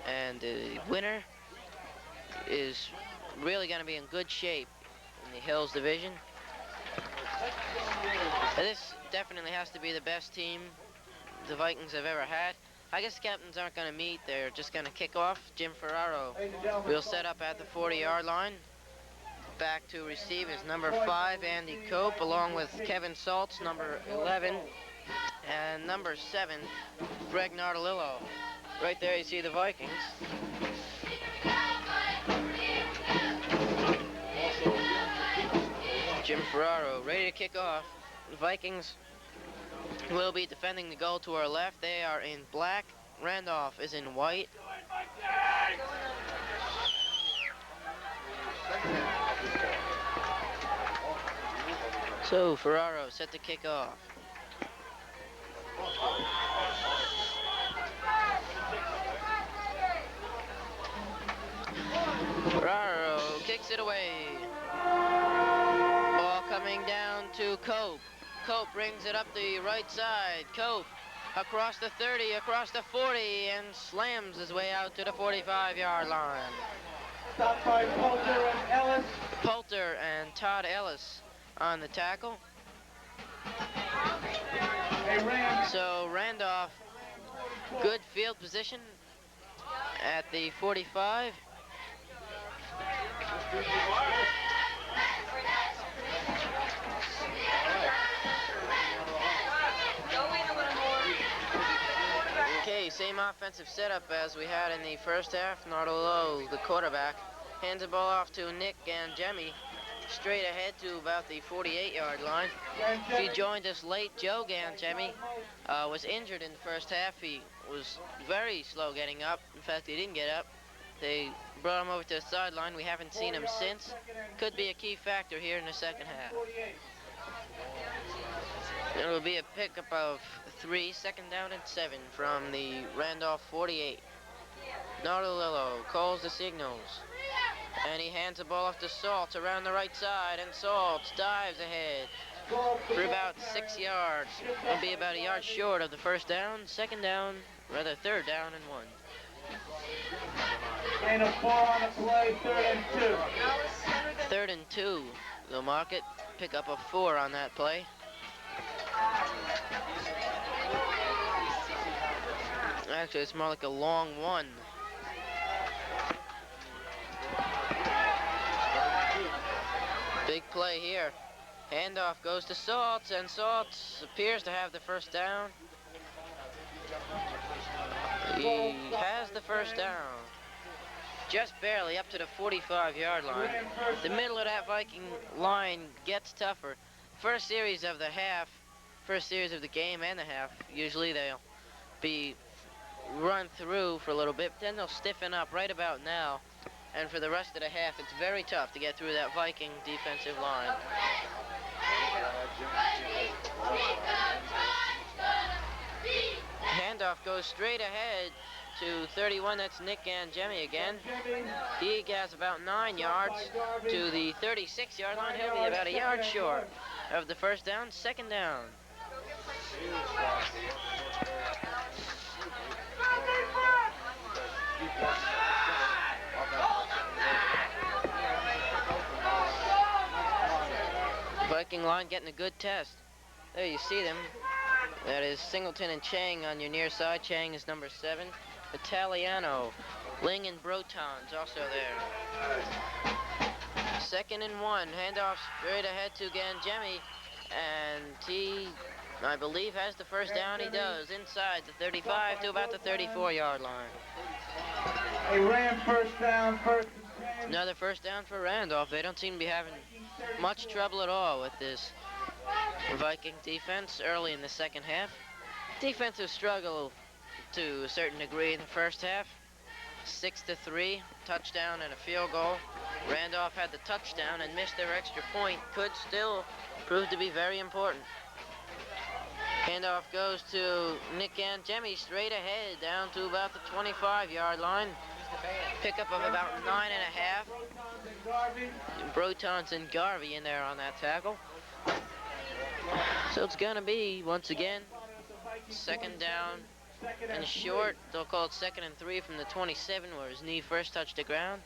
And the winner is really going to be in good shape in the Hills division. This definitely has to be the best team the Vikings have ever had. I guess the captains aren't going to meet. They're just going to kick off. Jim Ferraro will set up at the 40-yard line. Back to receive is number 5, Andy Cope, along with Kevin Saltz, number 11, and number 7, Greg Nardolillo. Right there you see the Vikings. Jim Ferraro ready to kick off. The Vikings will be defending the goal to our left. They are in black. Randolph is in white. So Ferraro set to kick off. Ferraro kicks it away. Ball coming down to Cope. Cope brings it up the right side. Cope across the 30, across the 40, and slams his way out to the 45-yard line. Stopped by Poulter and Ellis. Poulter and Todd Ellis on the tackle. Hey, Rand. So Randolph, good field position at the 45. Okay, same offensive setup as we had in the first half. Nardolo, the quarterback, hands the ball off to Nick Gangemi, straight ahead to about the 48-yard line. If you joined us late, Joe Gangemi was injured in the first half. He was very slow getting up. In fact, he didn't get up. They brought him over to the sideline. We haven't seen him since. Could be a key factor here in the second half. It will be a pickup of 3, second down and 7 from the Randolph 48. Nardolillo calls the signals. And he hands the ball off to Saltz around the right side, and Saltz dives ahead for about 6 yards. Will be about a yard short of the first down, third down and 1. And a 4 on the play, 3rd and 2. 3rd and 2. They'll mark it. Pick up a 4 on that play. Actually, it's more like a long 1. Big play here. Handoff goes to Saltz, and Saltz appears to have the first down. He has the first down. Just barely up to the 45-yard line. The middle of that Viking line gets tougher. First series of the game and the half, usually they'll be run through for a little bit, then they'll stiffen up right about now. And for the rest of the half, it's very tough to get through that Viking defensive line. Handoff goes straight ahead to 31. That's Nick Angemi again. He gets about 9 yards to the 36-yard line. He'll be about a yard short of the first down, second down. Viking line getting a good test. There you see them. That is Singleton and Chang on your near side. Chang is number 7. Italiano, Ling and Brotons also there. 2nd and 1. Handoff straight ahead to Gangemi. And he, I believe, has the first down. He does. Inside the 35 to about the 34-yard line. A Ram first down, 1st and 10. Another first down for Randolph. They don't seem to be having much trouble at all with this Viking defense early in the second half. Defensive struggle to a certain degree in the first half. 6-3, touchdown and a field goal. Randolph had the touchdown and missed their extra point. Could still prove to be very important. Handoff goes to Nick Angemi straight ahead down to about the 25-yard line. Pickup of about 9.5. Brotons and Garvey in there on that tackle. So it's going to be, once again, second down and short. They'll call it 2nd and 3 from the 27 where his knee first touched the ground.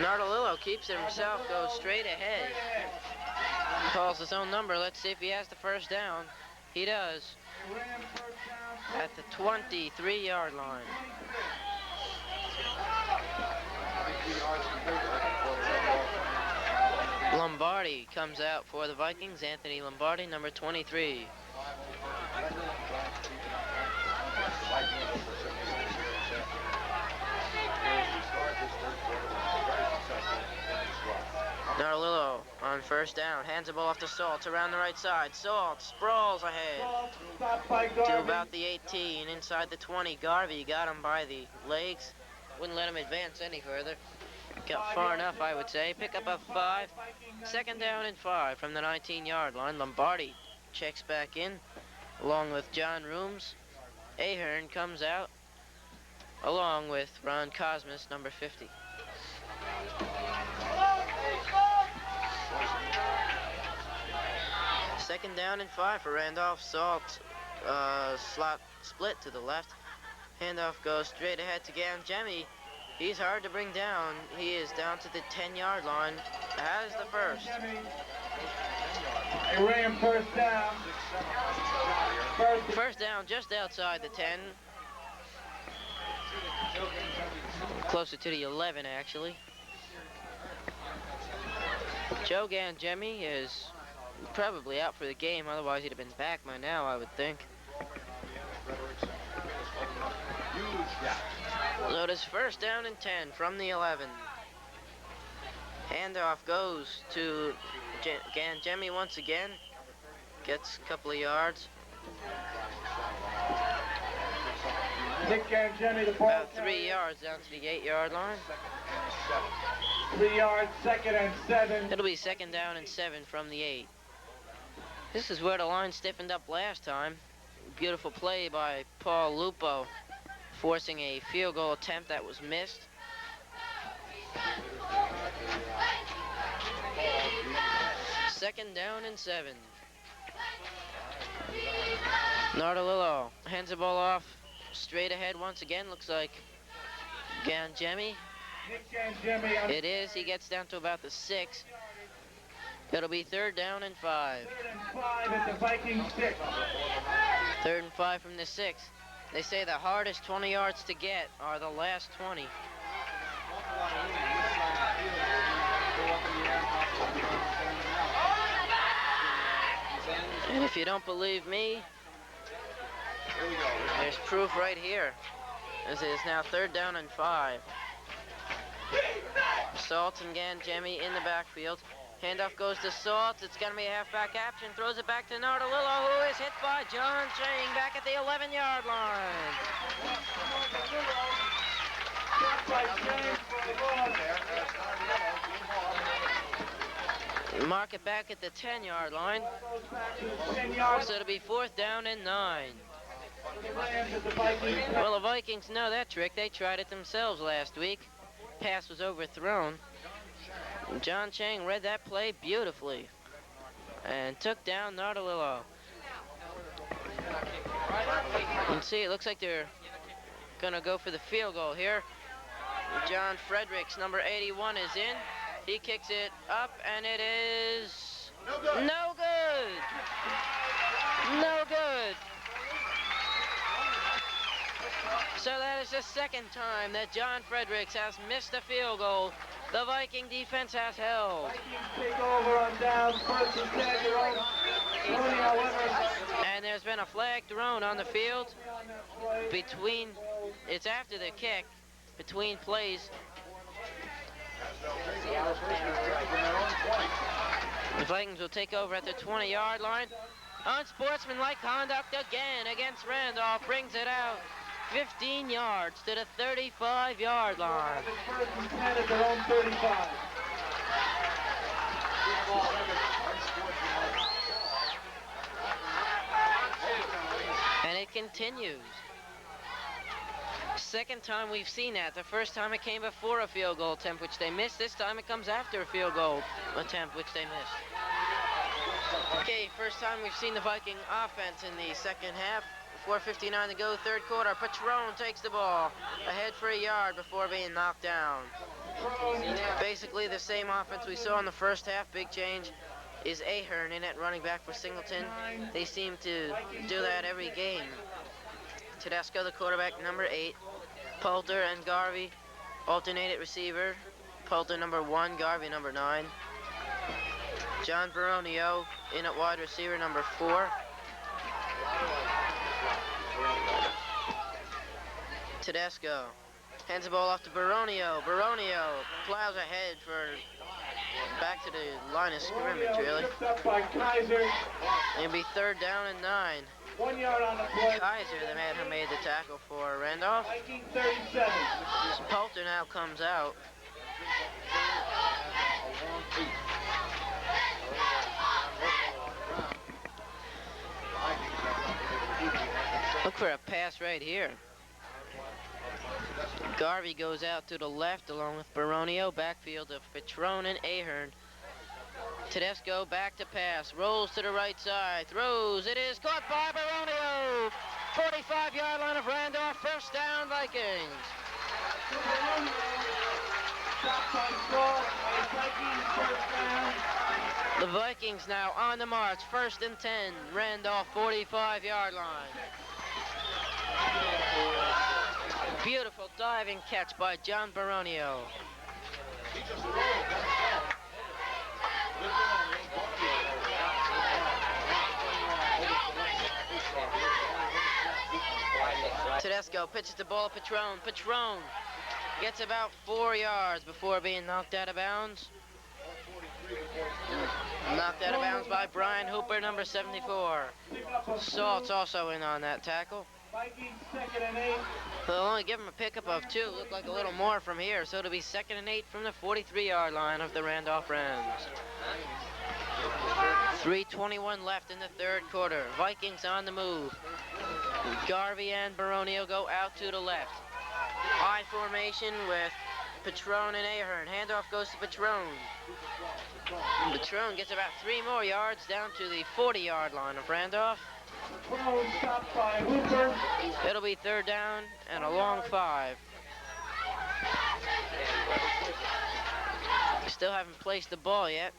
Nardolillo keeps it himself, goes straight ahead. Calls his own number. Let's see if he has the first down. He does. At the 23-yard line. Lombardi comes out for the Vikings. Anthony Lombardi, number 23. Nardolillo on first down, hands the ball off to Saltz around the right side. Saltz sprawls ahead to about the 18, inside the 20. Garvey got him by the legs, wouldn't let him advance any further. Got far enough, I would say. Pick up a 5, second down and 5 from the 19-yard line. Lombardi checks back in, along with John Rooms. Ahern comes out, along with Ron Cosmas, number 50. Second down and 5 for Randolph. Saltz slot split to the left. Handoff goes straight ahead to Gangemi. He's hard to bring down. He is down to the 10-yard line. Has the first. A Ram first down. First down just outside the 10. Closer to the 11, actually. Joe Gangemi is probably out for the game, otherwise he'd have been back by now, I would think. So it is first down and 10 from the 11. Handoff goes to Gangemi once again. Gets a couple of yards. Nick Gangemi, the ball About 3 carrier. yards down to the 8-yard line. 3 yards, 2nd and 7. It'll be 2nd down and 7 from the 8. This is where the line stiffened up last time. Beautiful play by Paul Lupo, forcing a field goal attempt that was missed. Second down and 7. Nardolillo hands the ball off straight ahead once again. Looks like Gangemi. Nick Gangemi on It is. He gets down to about the 6. It'll be 3rd down and 5. 3rd and 5 at the Vikings 6. 3rd and 5 from the 6. They say the hardest 20 yards to get are the last 20. And if you don't believe me, there's proof right here. As it is now 3rd down and 5. Salt and Gangemi in the backfield. Handoff goes to Salt. It's going to be a halfback action. Throws it back to Nardolillo, who is hit by John Chang back at the 11-yard line. Mark it back at the 10-yard line. So it'll be 4th down and 9. Well, the Vikings know that trick. They tried it themselves last week. Pass was overthrown. John Chang read that play beautifully and took down Nardolillo. You can see it looks like they're gonna go for the field goal here. John Fredericks, number 81, is in. He kicks it up, and it is no good. No good. So that is the 2nd time that John Fredericks has missed a field goal. The Viking defense has held. Take over on downs, 1st and 10, your own. Tony, however, And there's been a flag thrown on the field between, it's after the kick, between plays. The Vikings will take over at the 20-yard line. Unsportsmanlike conduct again against Randolph, brings it out 15 yards to the 35-yard line. 1st and 10 at their own 35. And it continues. 2nd time we've seen that. The first time it came before a field goal attempt, which they missed. This time it comes after a field goal attempt, which they missed. Okay, first time we've seen the Viking offense in the 2nd half. 4:59 to go, 3rd quarter. Patron takes the ball ahead for a yard before being knocked down. Basically the same offense we saw in the first half. Big change is Ahern in at running back for Singleton. They seem to do that every game. Tedesco, the quarterback, number 8. Poulter and Garvey alternated receiver. Poulter number 1, Garvey number 9. John Baronio in at wide receiver number 4. Tedesco hands the ball off to Baronio. Baronio plows ahead for back to the line of scrimmage, really. Tripped up by Kaiser. It'll be 3rd down and 9. 1 yard on the play. Kaiser, the man who made the tackle for Randolph. Viking 37. Poulter now comes out. Look for a pass right here. Garvey goes out to the left along with Baronio. Backfield of Patron and Ahern. Tedesco back to pass. Rolls to the right side. Throws. It is caught by Baronio. 45-yard line of Randolph. 1st down, Vikings. The Vikings now on the march. 1st and 10. Randolph 45-yard line. Beautiful diving catch by John Baronio. Tedesco pitches the ball. Patron gets about 4 yards before being knocked out of bounds. Knocked out of bounds by Brian Hooper, number 74. Salt's also in on that tackle. Vikings 2nd and 8. They'll only give him a pickup of 2. Look like a little more from here, so it'll be 2nd and 8 from the 43-yard line of the Randolph Rams. 3:21 left in the third quarter. Vikings on the move. Garvey and Baronio go out to the left. I formation with Patron and Ahern. Handoff goes to Patron. Patron gets about 3 more yards down to the 40-yard line of Randolph. Patron stopped by Hooper. It'll be 3rd down and a long 5. Still haven't placed the ball yet.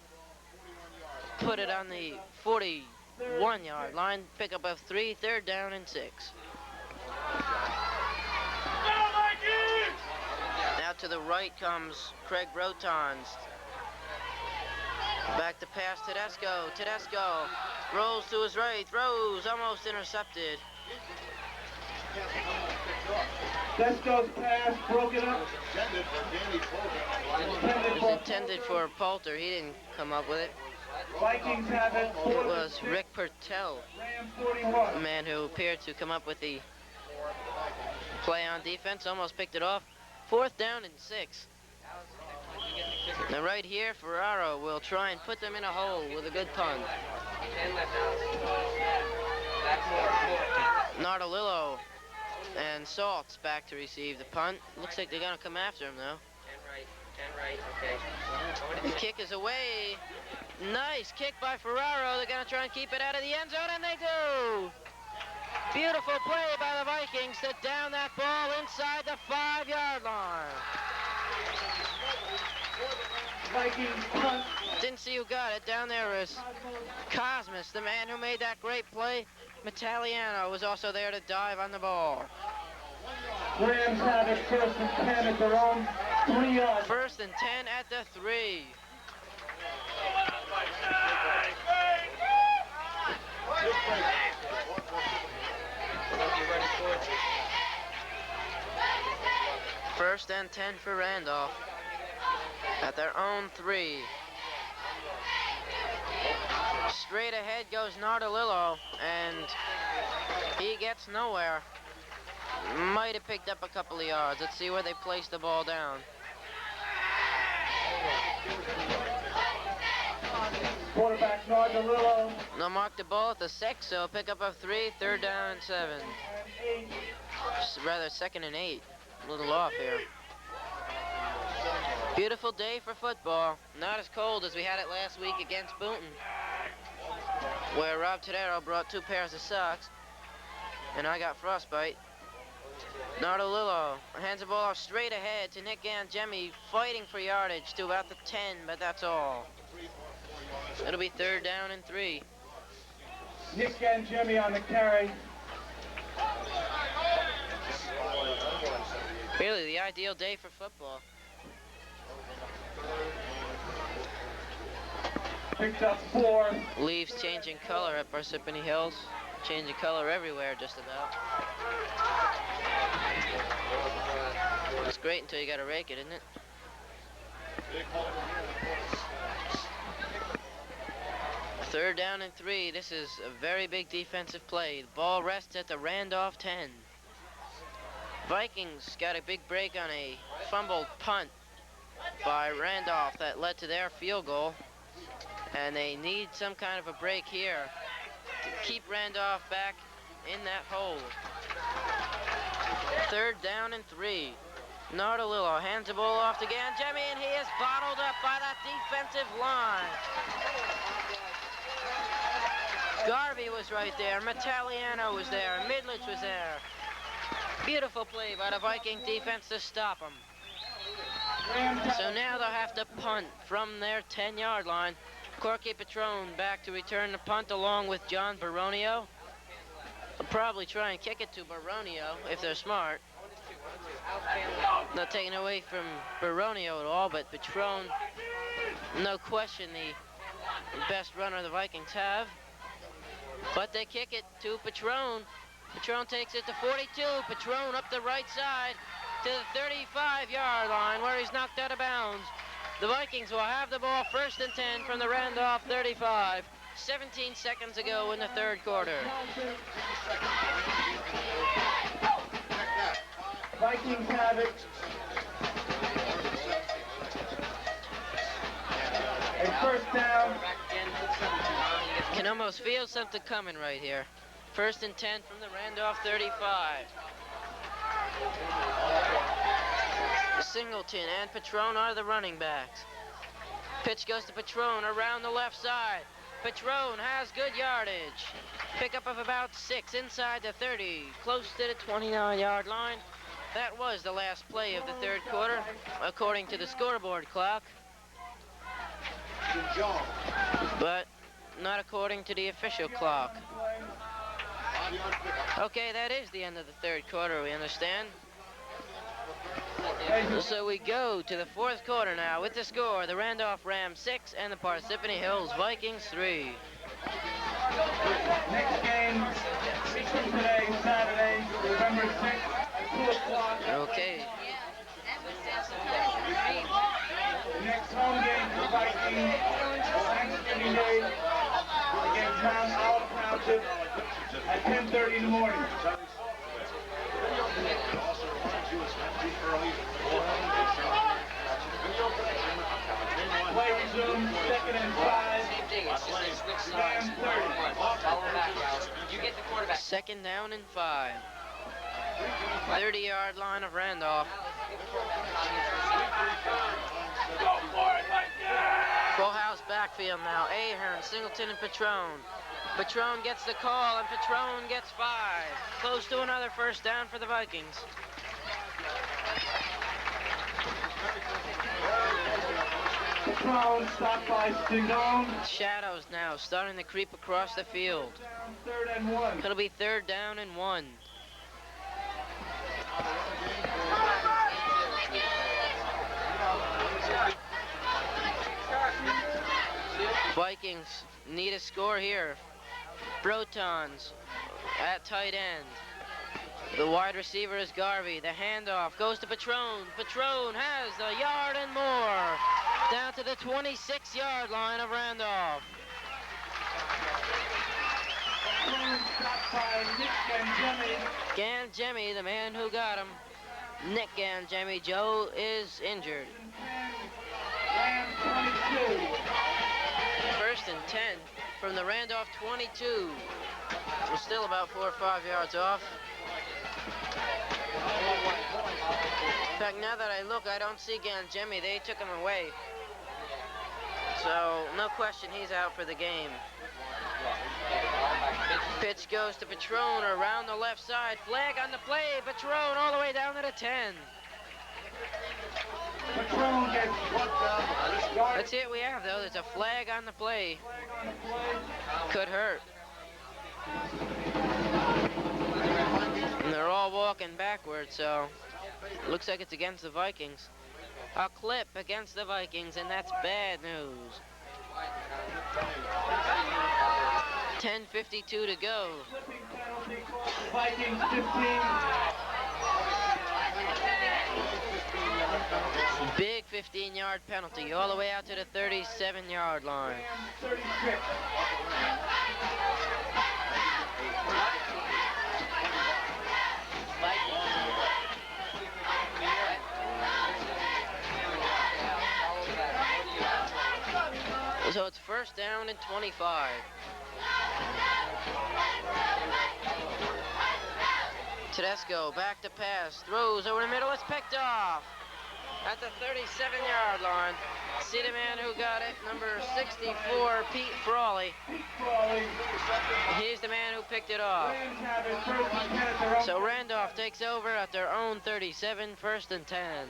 Put it on the 41-yard line. Pickup of 3, 3rd down and 6. Now to the right comes Craig Brotons. Back to pass Tedesco. Tedesco rolls to his right, throws, almost intercepted. Tedesco's pass broken up. It was intended for Poulter. He didn't come up with it. Vikings have it. It was Rick Pertell, Rams 41. the man who appeared to come up with the play on defense. Almost picked it off. 4th down and 6. Now right here, Ferraro will try and put them in a hole with a good punt. Nardolillo and Salt's back to receive the punt. Looks like they're going to come after him, though. 10 right, okay. The kick is away. Nice kick by Ferraro. They're going to try and keep it out of the end zone, and they do. Beautiful play by the Vikings to down that ball inside the 5-yard line. Vikings punt. Didn't see who got it. Down there is Cosmas, the man who made that great play. Metaliano was also there to dive on the ball. Rams have it 1st and 10 at their own 3-yard. 1st and 10 at the 3. First and 10 for Randolph at their own 3. Straight ahead goes Nardolillo, and he gets nowhere. Might have picked up a couple of yards. Let's see where they place the ball down. Quarterback Nardolillo. They'll mark the ball at the 6, so pick up of 3, 3rd down and 7. Rather 2nd and 8. A little off here. Beautiful day for football. Not as cold as we had it last week against Boonton, where Rob Tadero brought 2 pairs of socks, and I got frostbite. Nardolillo hands the ball off straight ahead to Nick Angemi, fighting for yardage to about the 10, but that's all. It'll be 3rd down and 3. Nick Angemi on the carry. Really, the ideal day for football. Picked up 4. Leaves changing color at Parsippany Hills. Changing color everywhere, just about. It's great until you gotta rake it, isn't it? Third down and 3. This is a very big defensive play. The ball rests at the Randolph 10. Vikings got a big break on a fumbled punt by Randolph that led to their field goal. And they need some kind of a break here to keep Randolph back in that hole. 3rd down and 3. Nardolillo hands the ball off to Angemi, and he is bottled up by that defensive line. Garvey was right there. Metaliano was there. Midlich was there. Beautiful play by the Viking defense to stop him. So now they'll have to punt from their 10-yard line. Corky Patron back to return the punt along with John Baronio. They'll probably try and kick it to Baronio if they're smart. Not taking away from Baronio at all, but Patron, no question, the best runner the Vikings have. But they kick it to Patron. Patron takes it to 42. Patron up the right side to the 35-yard line where he's knocked out of bounds. The Vikings will have the ball 1st and 10 from the Randolph 35. 17 seconds to go in the 3rd quarter. Vikings have it. A 1st down. Can almost feel something coming right here. 1st and 10 from the Randolph 35. Singleton and Patron are the running backs. Pitch goes to Patron around the left side. Patron has good yardage. Pickup of about 6 inside the 30, close to the 29-yard line. That was the last play of the 3rd quarter, according to the scoreboard clock. But not according to the official clock. Okay, that is the end of the 3rd quarter, we understand. So we go to the 4th quarter now with the score, the Randolph Rams 6 and the Parsippany Hills Vikings 3. Next game today, Saturday, November 6th at 2 o'clock. Okay. The next home game for Vikings, Thanksgiving Day, against Mount Olive Township at 10:30 in the morning. Play resumes, 2nd and 5. Rams 30. You get the quarterback. 2nd down and 5. 30-yard line of Randolph. Full house backfield now. Ahern, Singleton, and Patron. Patron gets the call, and Patron gets 5. Close to another 1st down for the Vikings. Patron stopped by Stigone. Shadows now starting to creep across the field. 3rd and 1. It'll be 3rd down and 1. Vikings need a score here. Brotons at tight end. The wide receiver is Garvey. The handoff goes to Patron. Patron has a yard and more. Down to the 26-yard line of Randolph. Stopped by Nick Gangemi, the man who got him. Nick Gangemi. Joe is injured. Rams 22. 1st and 10 from the Randolph 22. We're still about 4 or 5 yards off. In fact, now that I look, I don't see Gangemi. They took him away. So, no question, he's out for the game. Pitch goes to Patron around the left side. Flag on the play. Patron all the way down to the 10. Patron gets That's it we have, though. There's a flag on the play. Could hurt. And they're all walking backwards, so looks like it's against the Vikings. A clip against the Vikings, and that's bad news. 10:52 to go. Vikings 15. Big 15-yard penalty all the way out to the 37-yard line. 36. So it's 1st down and 25. Tedesco back to pass, throws over the middle, it's picked off at the 37-yard line. See the man who got it, number 64, Pete Frawley. He's the man who picked it off. So Randolph takes over at their own 37, 1st and 10.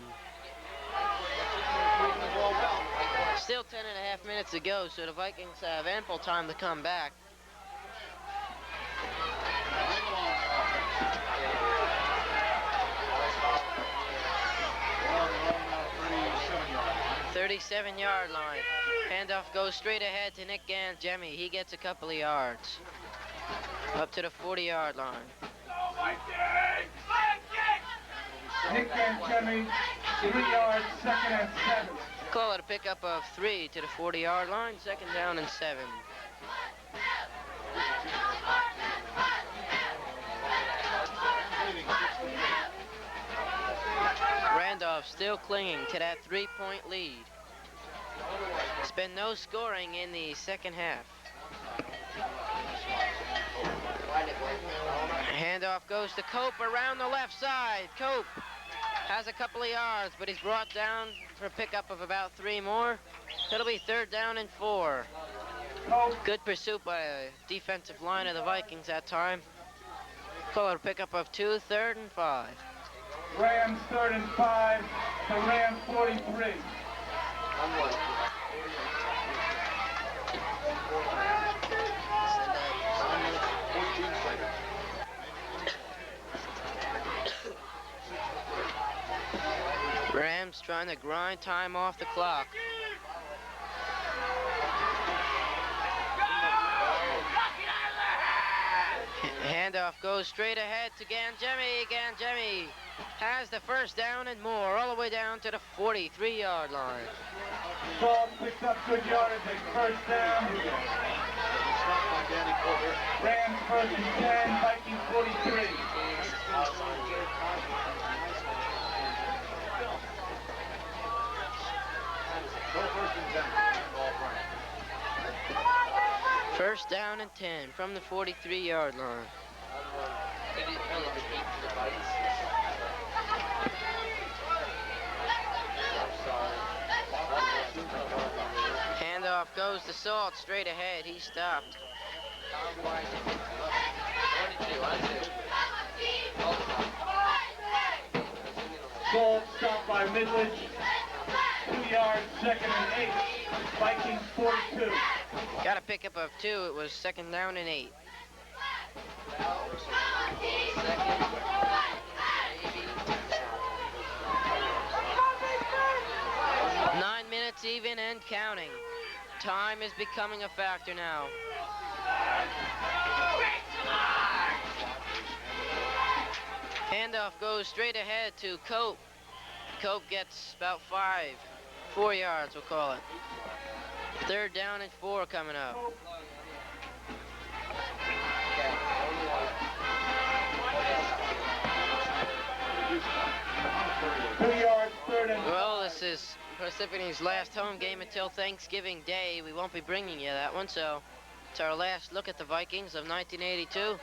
Still 10.5 minutes to go, so the Vikings have ample time to come back. "37-yard line. Handoff goes straight ahead to Nick Gangemi. He gets a couple of yards. Up to the 40-yard line. Nick Gangemi, 3 yards, 2nd and 7. Call it a pickup of 3 to the 40-yard line, 2nd down and 7. Randolph still clinging to that 3-point lead. There's been no scoring in the second half. Handoff goes to Cope around the left side. Cope has a couple of yards, but he's brought down for a pickup of about 3 more. It'll be 3rd down and 4. Good pursuit by a defensive line of the Vikings that time. Call it a pickup of 2, 3rd and 5. Rams 3rd and 5 to Rams 43. Rams trying to grind time off the clock. Handoff goes straight ahead to Gangemi. Gangemi has the 1st down and more, all the way down to the 43-yard line. Ball picks up good yardage, 1st down. Rams 1st and 10, Vikings 43. First down and 10 from the 43-yard line. Handoff goes to Salt straight ahead. He stopped. Salt stopped by Midledge. 2 yards, 2nd and 8. Vikings 42. Got a pickup of 2. It was 2nd down and 8. Nine minutes even and counting. Time is becoming a factor now. Handoff goes straight ahead to Cope. Cope gets about 4 yards, we'll call it. 3rd down and 4 coming up. Well, this is Persiphone's last home game until Thanksgiving Day. We won't be bringing you that one, so it's our last look at the Vikings of 1982.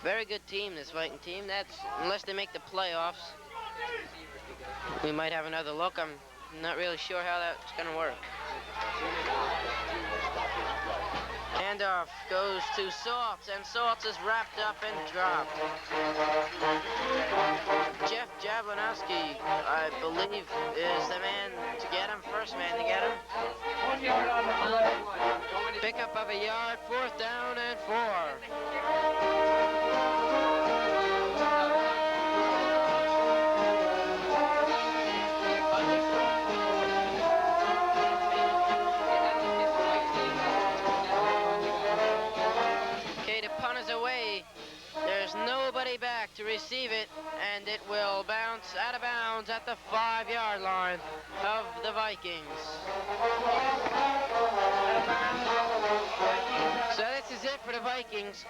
Very good team, this Viking team. That's unless they make the playoffs, we might have another look. I'm not really sure how that's going to work. Handoff goes to Saltz, and Saltz is wrapped up and dropped. Jeff Jablonowski, I believe, is the man to get him, first man to get him. 1 yard on the play. Pickup of a yard, 4th down and 4. Nobody back to receive it, and it will bounce out of bounds at the 5-yard line of the Vikings. So this is it for the Vikings.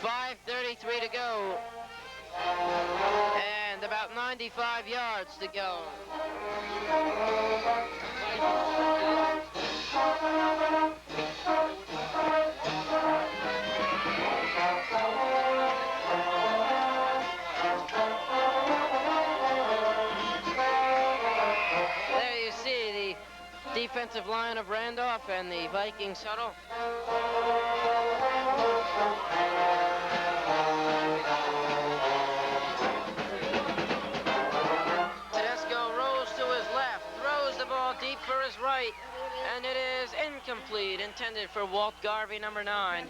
5:33 to go, and about 95 yards to go. Defensive line of Randolph and the Vikings huddle. Tedesco rolls to his left, throws the ball deep for his right, and it is incomplete, intended for Walt Garvey, number 9.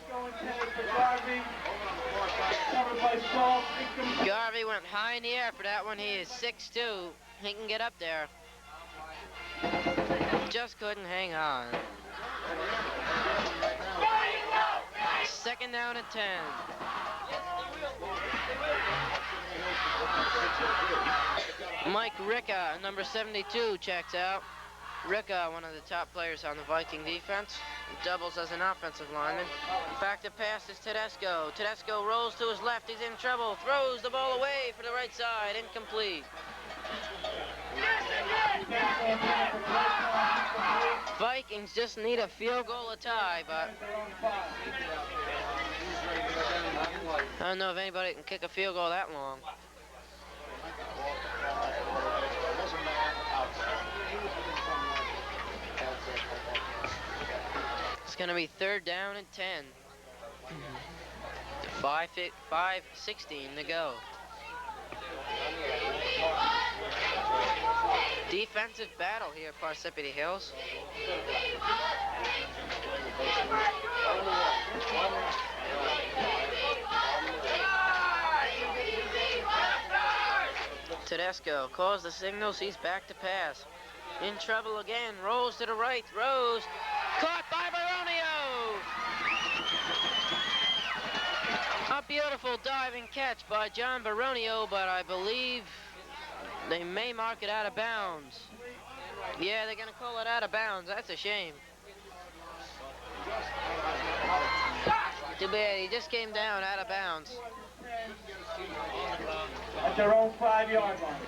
Garvey went high in the air for that one. He is 6'2". He can get up there. Just couldn't hang on. 2nd down and 10. Mike Ricca, number 72, checks out. Ricka, one of the top players on the Viking defense, doubles as an offensive lineman. Back to pass is Tedesco. Tedesco rolls to his left. He's in trouble. Throws the ball away for the right side. Incomplete. Vikings just need a field goal to tie, but I don't know if anybody can kick a field goal that long. It's going to be 3rd down and 10. 5:16 to go. Defensive battle here at Parsippany Hills. Tedesco calls the signals. He's back to pass. In trouble again. Rolls to the right. Throws. Caught by Baronio. A beautiful diving catch by John Baronio, but I believe they may mark it out of bounds. Yeah, they're going to call it out of bounds. That's a shame. Too bad. He just came down out of bounds. At their own 5-yard line.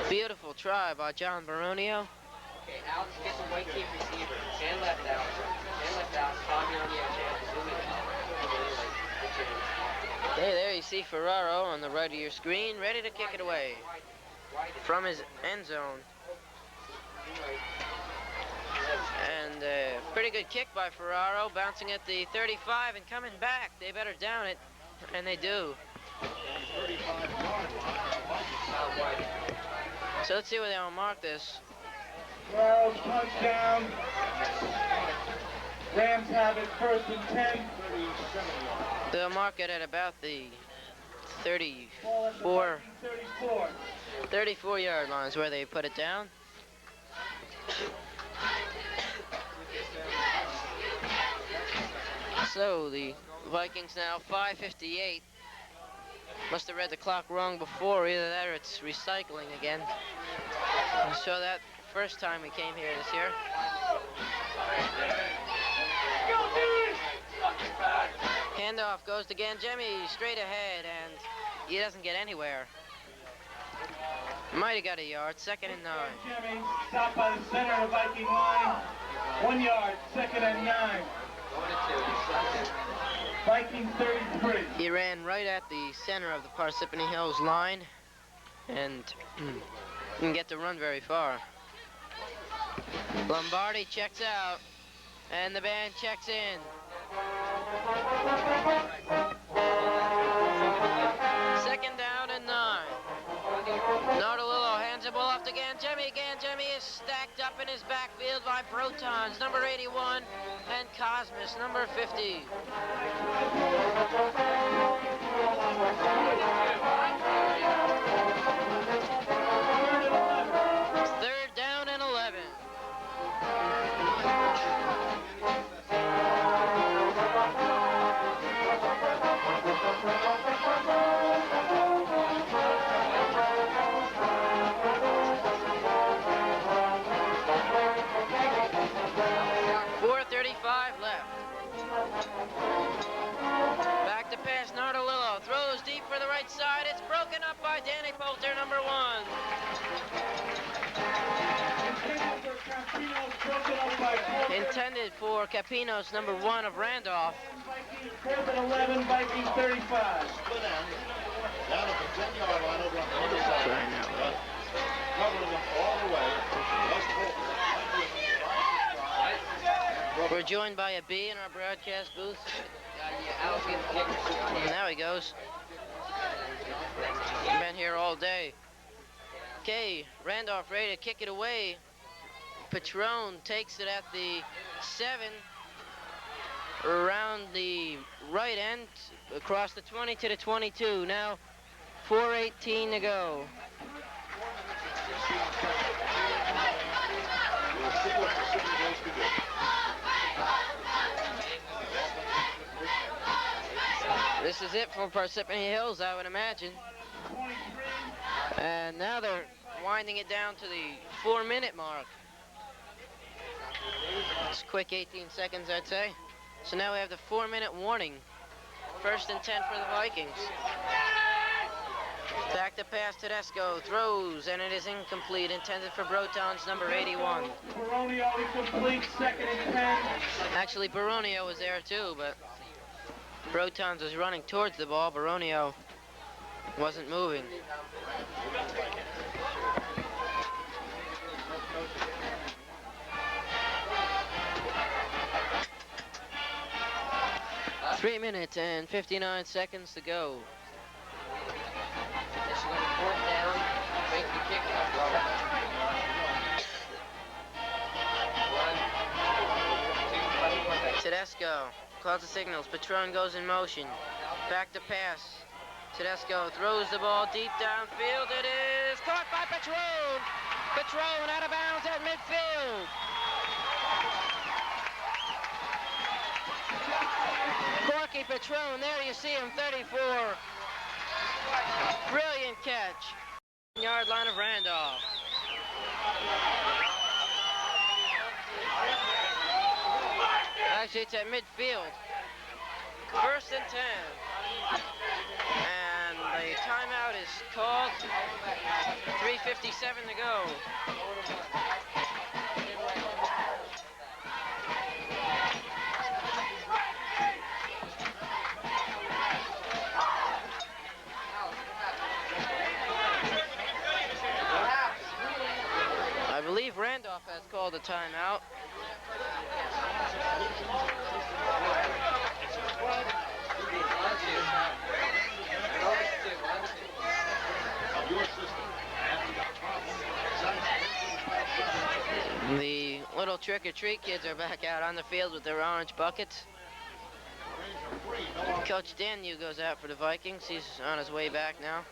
Beautiful try by John Baronio. Okay, Alex gets a white team receiver. Stand left out. Stand left out. Tommy on the edge. Zoom in. Hey, there you see Ferraro on the right of your screen, ready to kick it away from his end zone. And pretty good kick by Ferraro, bouncing at the 35 and coming back. They better down it, and they do. So let's see where they'll mark this. Well, touchdown. Rams have it 1st and 10. They'll mark it at about the 34-yard lines where they put it down. So the Vikings now 5:58. Must have read the clock wrong before. Either that or it's recycling again. So that first time we came here this year. Handoff goes to Ganjemi, straight ahead, and he doesn't get anywhere. Might have got a yard, 2nd and 9. Ganjemi stopped by the center of the Viking line. 1 yard, 2nd and 9. Viking 33. He ran right at the center of the Parsippany Hills line and didn't get to run very far. Lombardi checks out, and the band checks in. 2nd down and 9. Nardolillo hands the ball off to Ganjemi. Ganjemi is stacked up in his backfield by Protons, number 81, and Cosmos, number 50. Third down and 11. Back to pass, Nardolillo throws deep for the right side. It's broken up by Danny Poulter, number 1. Intended for Capinos, number 1 of Randolph. 4th and 11, Vikings 35. Split end. Down at the 10-yard line over on the other side. Covering them all the way. We're joined by a B in our broadcast booth. And now he goes. Been here all day. Okay, Randolph ready to kick it away. Patron takes it at the 7, around the right end, across the 20 to the 22. Now 4:18 to go. This is it for Parsippany Hills, I would imagine. And now they're winding it down to the 4-minute mark. It's quick 18 seconds, I'd say. So now we have the 4-minute warning. 1st and 10 for the Vikings. Back to pass, Tedesco throws, and it is incomplete, intended for Broton's number 81. Baronio incomplete, 2nd and 10. Actually, Baronio was there too, but Brotons was running towards the ball. Baronio wasn't moving. Three minutes and 59 seconds to go. This is going to 4th down. Make the kickoff. 1, 2, Tedesco calls the signals. Patron goes in motion. Back to pass. Tedesco throws the ball deep downfield. It is caught by Patron. Patron out of bounds at midfield. Corky Patron, there you see him, 34. Brilliant catch. Yard line of Randolph. Actually, it's at midfield. 1st and 10. And the timeout is called. 3:57 to go. I believe Randolph has called a timeout. The little trick-or-treat kids are back out on the field with their orange buckets. Coach Danu goes out for the Vikings. He's on his way back now.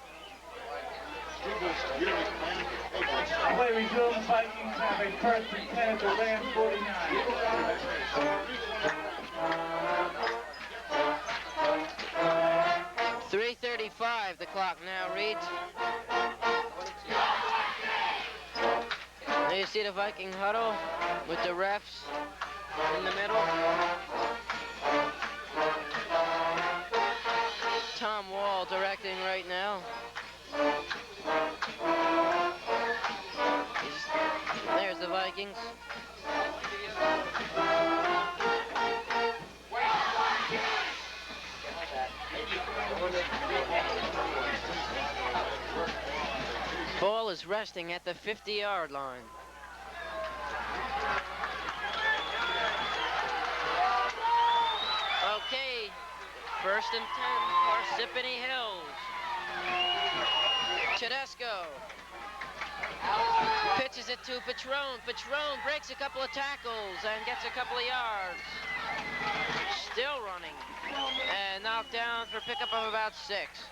Play resumes. Vikings have a 1st and 10 at the Ram 49. 3:35, the clock now reads. There you see the Viking huddle with the refs in the middle. Tom Wall directing right now. There's the Vikings. Ball is resting at the 50-yard line. Okay, 1st and 10, Parsippany Hills. Tedesco pitches it to Patron. Patron breaks a couple of tackles and gets a couple of yards. Still running. And knocked down for pickup of about 6.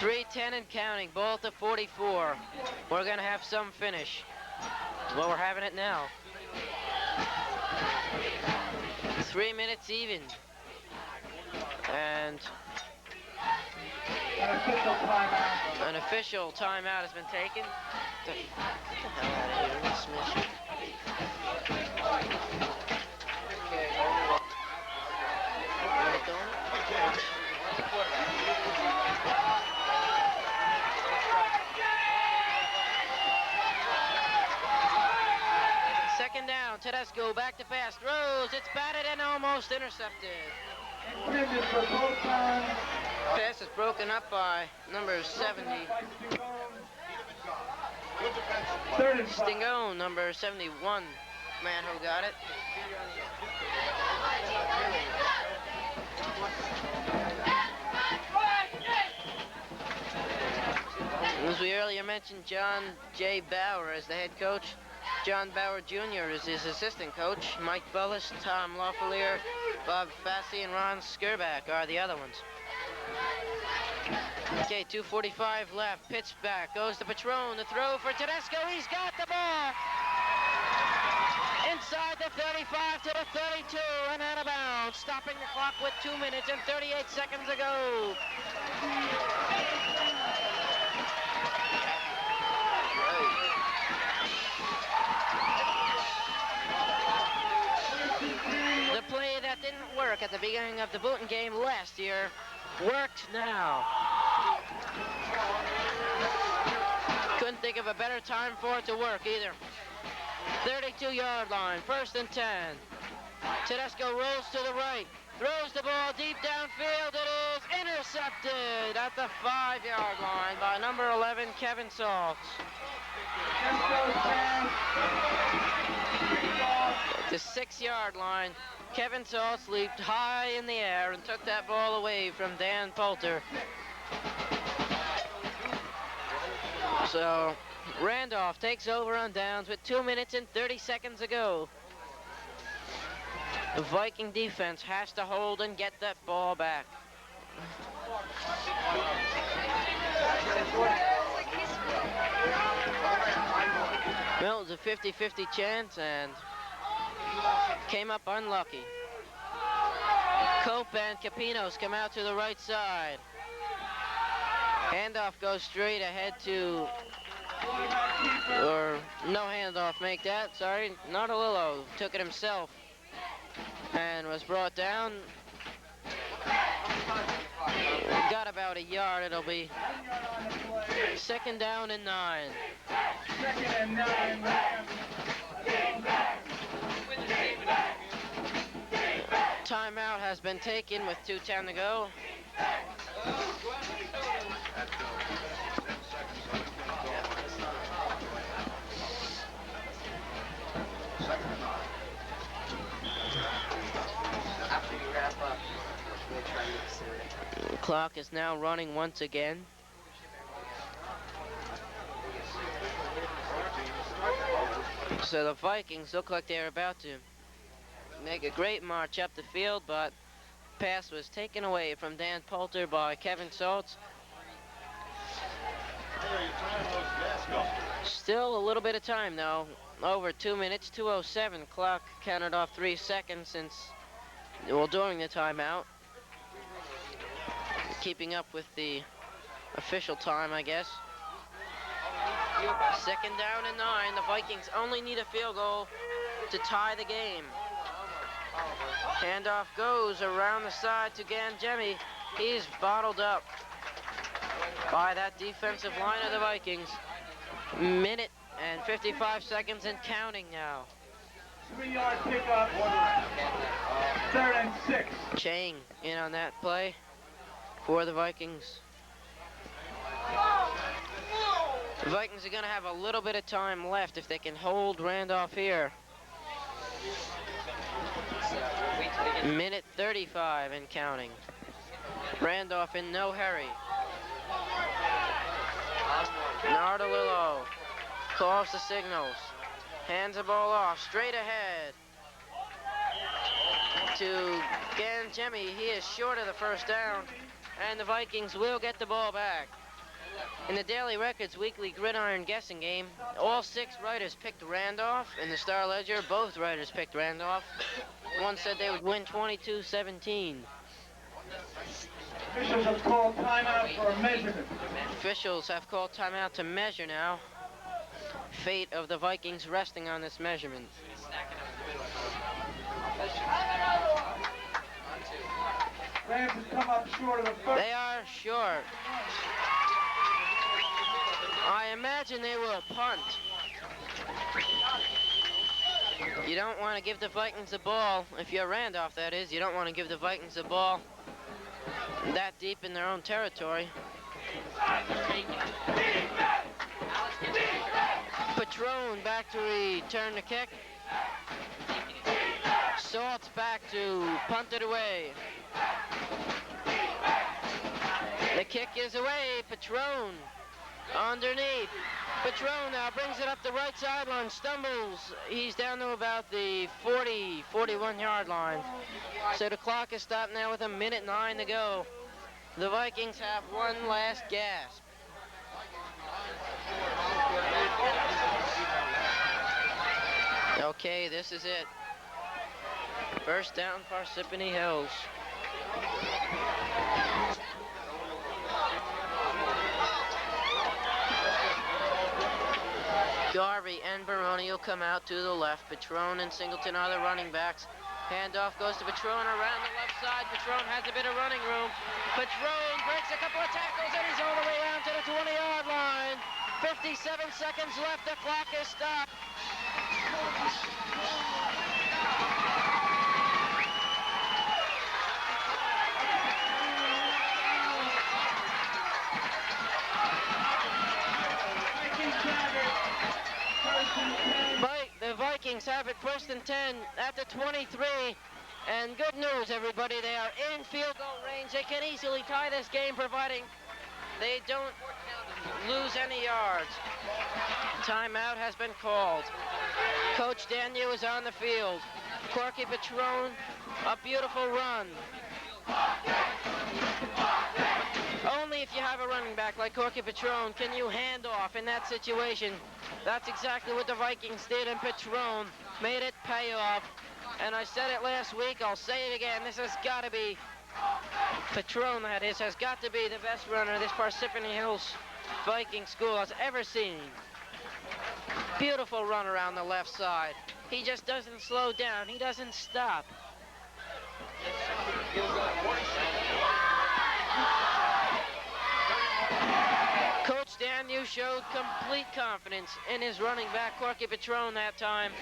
.310 and counting, ball to 44. We're gonna have some finish. Well, we're having it now. 3 minutes even. And an official timeout has been taken. Get the hell out of here, Smith. Second down, Tedesco back to pass, throws, it's batted and almost intercepted. Pass is broken up by number 70. Stingone, number 71, man who got it. As we earlier mentioned, John J. Bauer as the head coach. John Bauer Jr. is his assistant coach. Mike Bullis, Tom Loeffler, Bob Fassi, and Ron Skirback are the other ones. Okay, 2:45 left. Pitch back. Goes to Patron. The throw for Tedesco. He's got the ball. Inside inside the 35 to the 32 and out of bounds, stopping the clock with 2 minutes and 38 seconds to go. The play that didn't work at the beginning of the Booten game last year worked now. Couldn't think of a better time for it to work either. 32-yard line, 1st and 10. Tedesco rolls to the right, throws the ball deep downfield. It is intercepted at the 5-yard line by number 11, Kevin Saltz. At the 6-yard line, Kevin Saltz leaped high in the air and took that ball away from Dan Poulter. So Randolph takes over on downs with 2 minutes and 30 seconds to go. The Viking defense has to hold and get that ball back. Well, it was a 50-50 chance and came up unlucky. Cope and Capinos come out to the right side. Handoff goes straight ahead to, or no handoff, make that, sorry. Nardolillo took it himself and was brought down. Got about a yard. It'll be 2nd down and 9. 2nd and 9. Timeout has been taken with 2:10 to go. After you wrap up, we'll try to get The clock is now running once again. So the Vikings look like they're about to make a great march up the field, but pass was taken away from Dan Poulter by Kevin Saltz. Still a little bit of time though. Over 2 minutes, 2:07. Clock counted off 3 seconds since, well, during the timeout. Keeping up with the official time, I guess. 2nd down and 9. The Vikings only need a field goal to tie the game. Handoff goes around the side to Ganjemi. He's bottled up by that defensive line of the Vikings. Minute and 55 seconds and counting now. 3-yard pickup. 3rd and 6. Chang in on that play for the Vikings. The Vikings are going to have a little bit of time left if they can hold Randolph here. Minute 35 and counting. Randolph in no hurry. Nardolillo calls the signals. Hands the ball off straight ahead to Ganjemi. He is short of the 1st down, and the Vikings will get the ball back. In the Daily Records weekly gridiron guessing game, all 6 writers picked Randolph. In the Star Ledger, both writers picked Randolph. One said they would win 22-17. Officials have called timeout for a measurement. Officials have called timeout to measure now. Fate of the Vikings resting on this measurement. Rams has come up short of the 1st. They are short. I imagine they will punt. You don't want to give the Vikings the ball, if you're Randolph that is, you don't want to give the Vikings the ball that deep in their own territory. Patron back to return the kick. Saltz back to punt it away. The kick is away. Patron underneath. Patron now brings it up the right sideline, stumbles. He's down to about the 40, 41-yard line. So the clock is stopped now with 1:09 to go. The Vikings have one last gasp. They'll Okay, this is it. First down, Parsippany Hills. Garvey and Baroni will come out to the left. Patron and Singleton are the running backs. Handoff goes to Patron around the left side. Patron has a bit of running room. Patron breaks a couple of tackles and he's all the way around to the 20-yard line. 57 seconds left. The clock is stopped. The Vikings have it first and 10 at the 23. And good news, everybody, they are in field goal range. They can easily tie this game, providing they don't lose any yards. Timeout has been called. Coach Daniel is on the field. Corky Patron, a beautiful run. Only if you have a running back like Corky Patron can you hand off in that situation. That's exactly what the Vikings did, and Patron made it pay off. And I said it last week, I'll say it again, this has got to be, Patron that is, has got to be the best runner this Parsippany Hills Viking school has ever seen. Beautiful run around the left side. He just doesn't slow down, he doesn't stop. Coach Daniel showed complete confidence in his running back, Corky Patron, that time,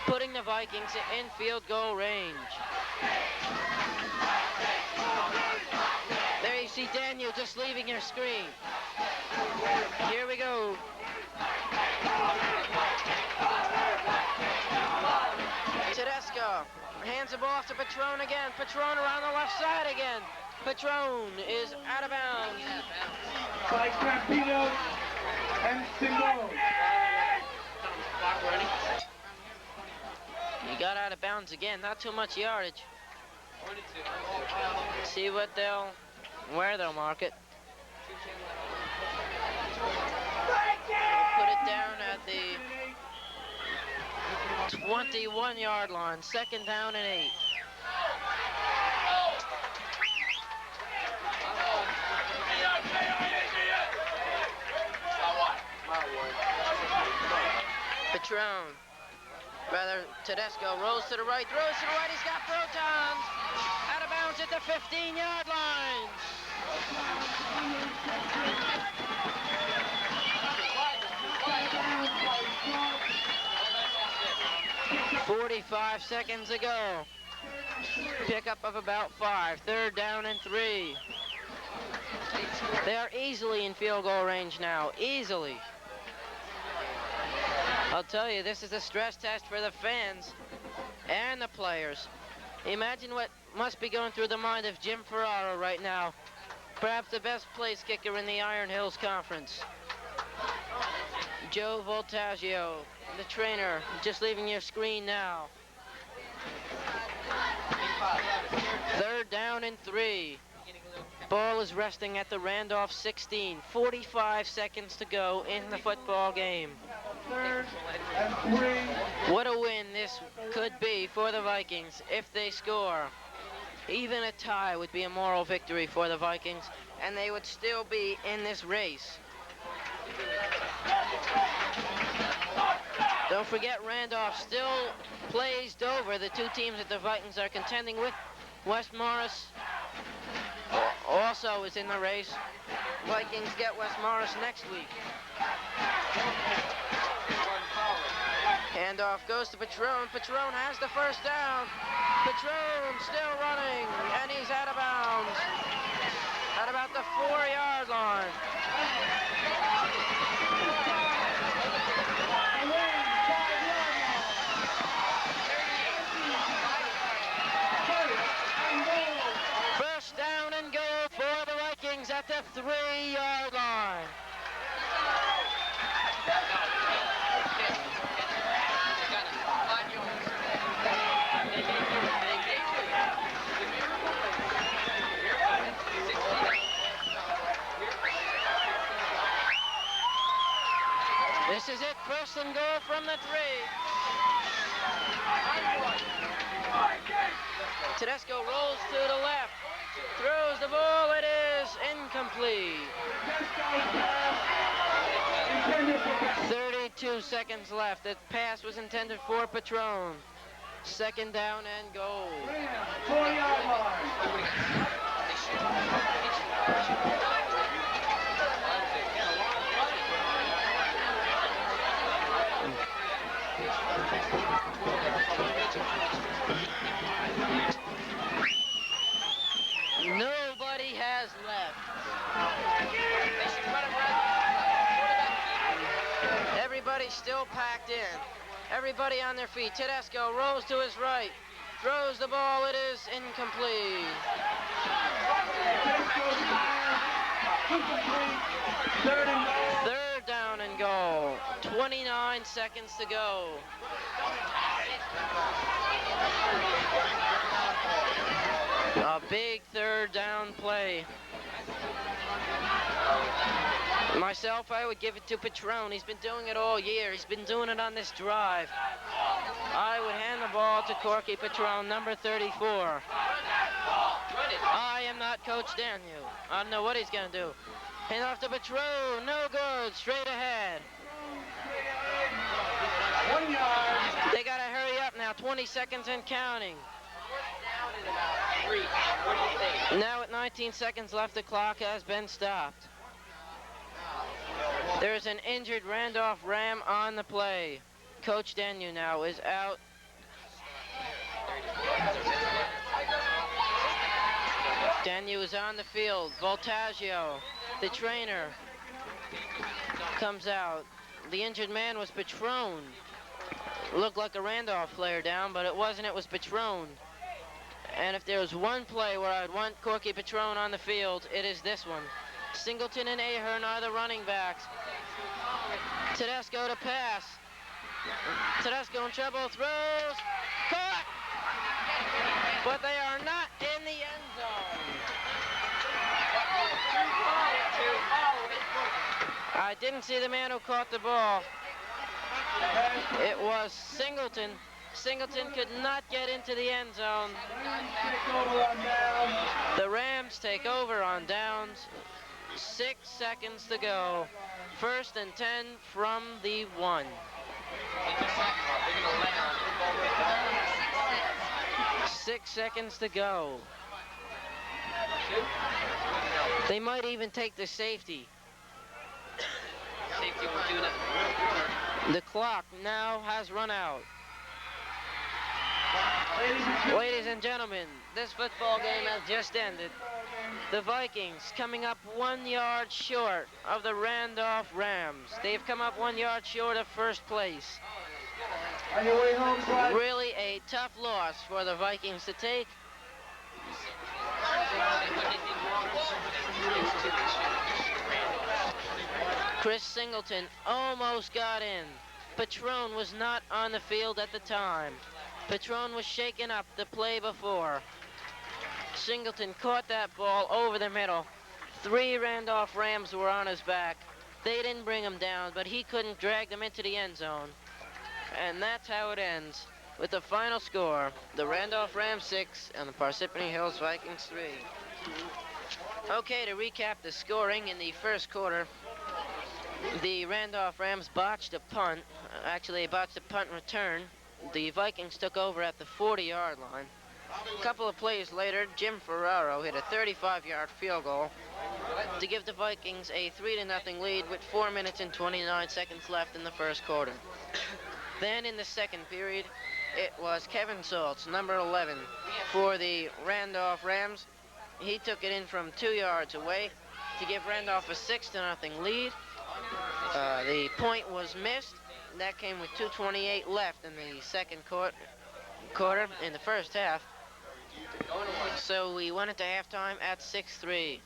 putting the Vikings in field goal range. There you see Daniel just leaving your screen. Here we go. Tedesco hands the ball off to Patron again. Patron around the left side again. Patron is out of bounds. By Campino and Simone. He got out of bounds again, not too much yardage. See where they'll mark it. We'll put it down at the 21-yard line, second down and 8. Patron, Tedesco rolls to the right, throws to the right, he's got Protons, out of bounds at the 15-yard line. 45 seconds ago. Pickup of about 5, third down and 3. They are easily in field goal range now, easily. I'll tell you, this is a stress test for the fans and the players. Imagine what must be going through the mind of Jim Ferraro right now. Perhaps the best place kicker in the Iron Hills Conference. Joe Voltaggio, the trainer, just leaving your screen now. Third down and 3. Ball is resting at the Randolph 16. 45 seconds to go in the football game. Third and 3. What a win this could be for the Vikings if they score. Even a tie would be a moral victory for the Vikings, and they would still be in this race. Don't forget, Randolph still plays Dover, the two teams that the Vikings are contending with. West Morris also is in the race. Vikings get West Morris next week. Handoff goes to Patron. Patron has the first down. Patron still running, and he's out of bounds at about the 4-yard line. First down and goal for the Vikings at the 3-yard line. This is it, first and goal from the 3. Tedesco rolls to the left, throws the ball, it is incomplete. 32 seconds left. The pass was intended for Patron. Second down and goal. 4-yard line. Nobody has left. Everybody's still packed in. Everybody on their feet. Tedesco rolls to his right. Throws the ball. It is incomplete. Third down and goal. 29 seconds to go. A big third down play. Myself, I would give it to Patron. He's been doing it all year. He's been doing it on this drive. I would hand the ball to Corky Patron, number 34. I am not Coach Daniel. I don't know what he's going to do. Hand off to Patron. No good. Straight ahead. 1 yard. They got to hurry up now. 20 seconds and counting. Now at 19 seconds left, the clock has been stopped. There's an injured Randolph Ram on the play. Coach Daniel now is out. Daniel is on the field. Voltaggio, the trainer, comes out. The injured man was Patron. Looked like a Randolph player down, but it wasn't. It was Patron. And if there was one play where I'd want Corky Patron on the field, it is this one. Singleton and Ahern are the running backs. Tedesco to pass. Tedesco in trouble, throws, caught! But they are not in the end zone. I didn't see the man who caught the ball. It was Singleton. Singleton could not get into the end zone. The Rams take over on downs. 6 seconds to go. First and 10 from the 1. 6 seconds to go. They might even take the safety. Safety will do that. The clock now has run out. Ladies and gentlemen, this football game has just ended. The Vikings coming up 1 yard short of the Randolph Rams. They've come up 1 yard short of first place. On your way home, Clyde. Really a tough loss for the Vikings to take. Chris Singleton almost got in. Patron was not on the field at the time. Patron was shaken up the play before. Singleton caught that ball over the middle. 3 Randolph Rams were on his back. They didn't bring him down, but he couldn't drag them into the end zone. And that's how it ends, with the final score, the Randolph Rams 6 and the Parsippany Hills Vikings 3. Okay, to recap the scoring in the first quarter, the Randolph Rams botched a punt. Actually, they botched a punt return. The Vikings took over at the 40-yard line. A couple of plays later, Jim Ferraro hit a 35-yard field goal to give the Vikings a 3-0 lead with 4 minutes and 29 seconds left in the first quarter. Then in the second period, it was Kevin Saltz, number 11, for the Randolph Rams. He took it in from 2 yards away to give Randolph a 6-0 lead. The point was missed. That came with 2:28 left in the second quarter in the first half. So we went into halftime at 6-3.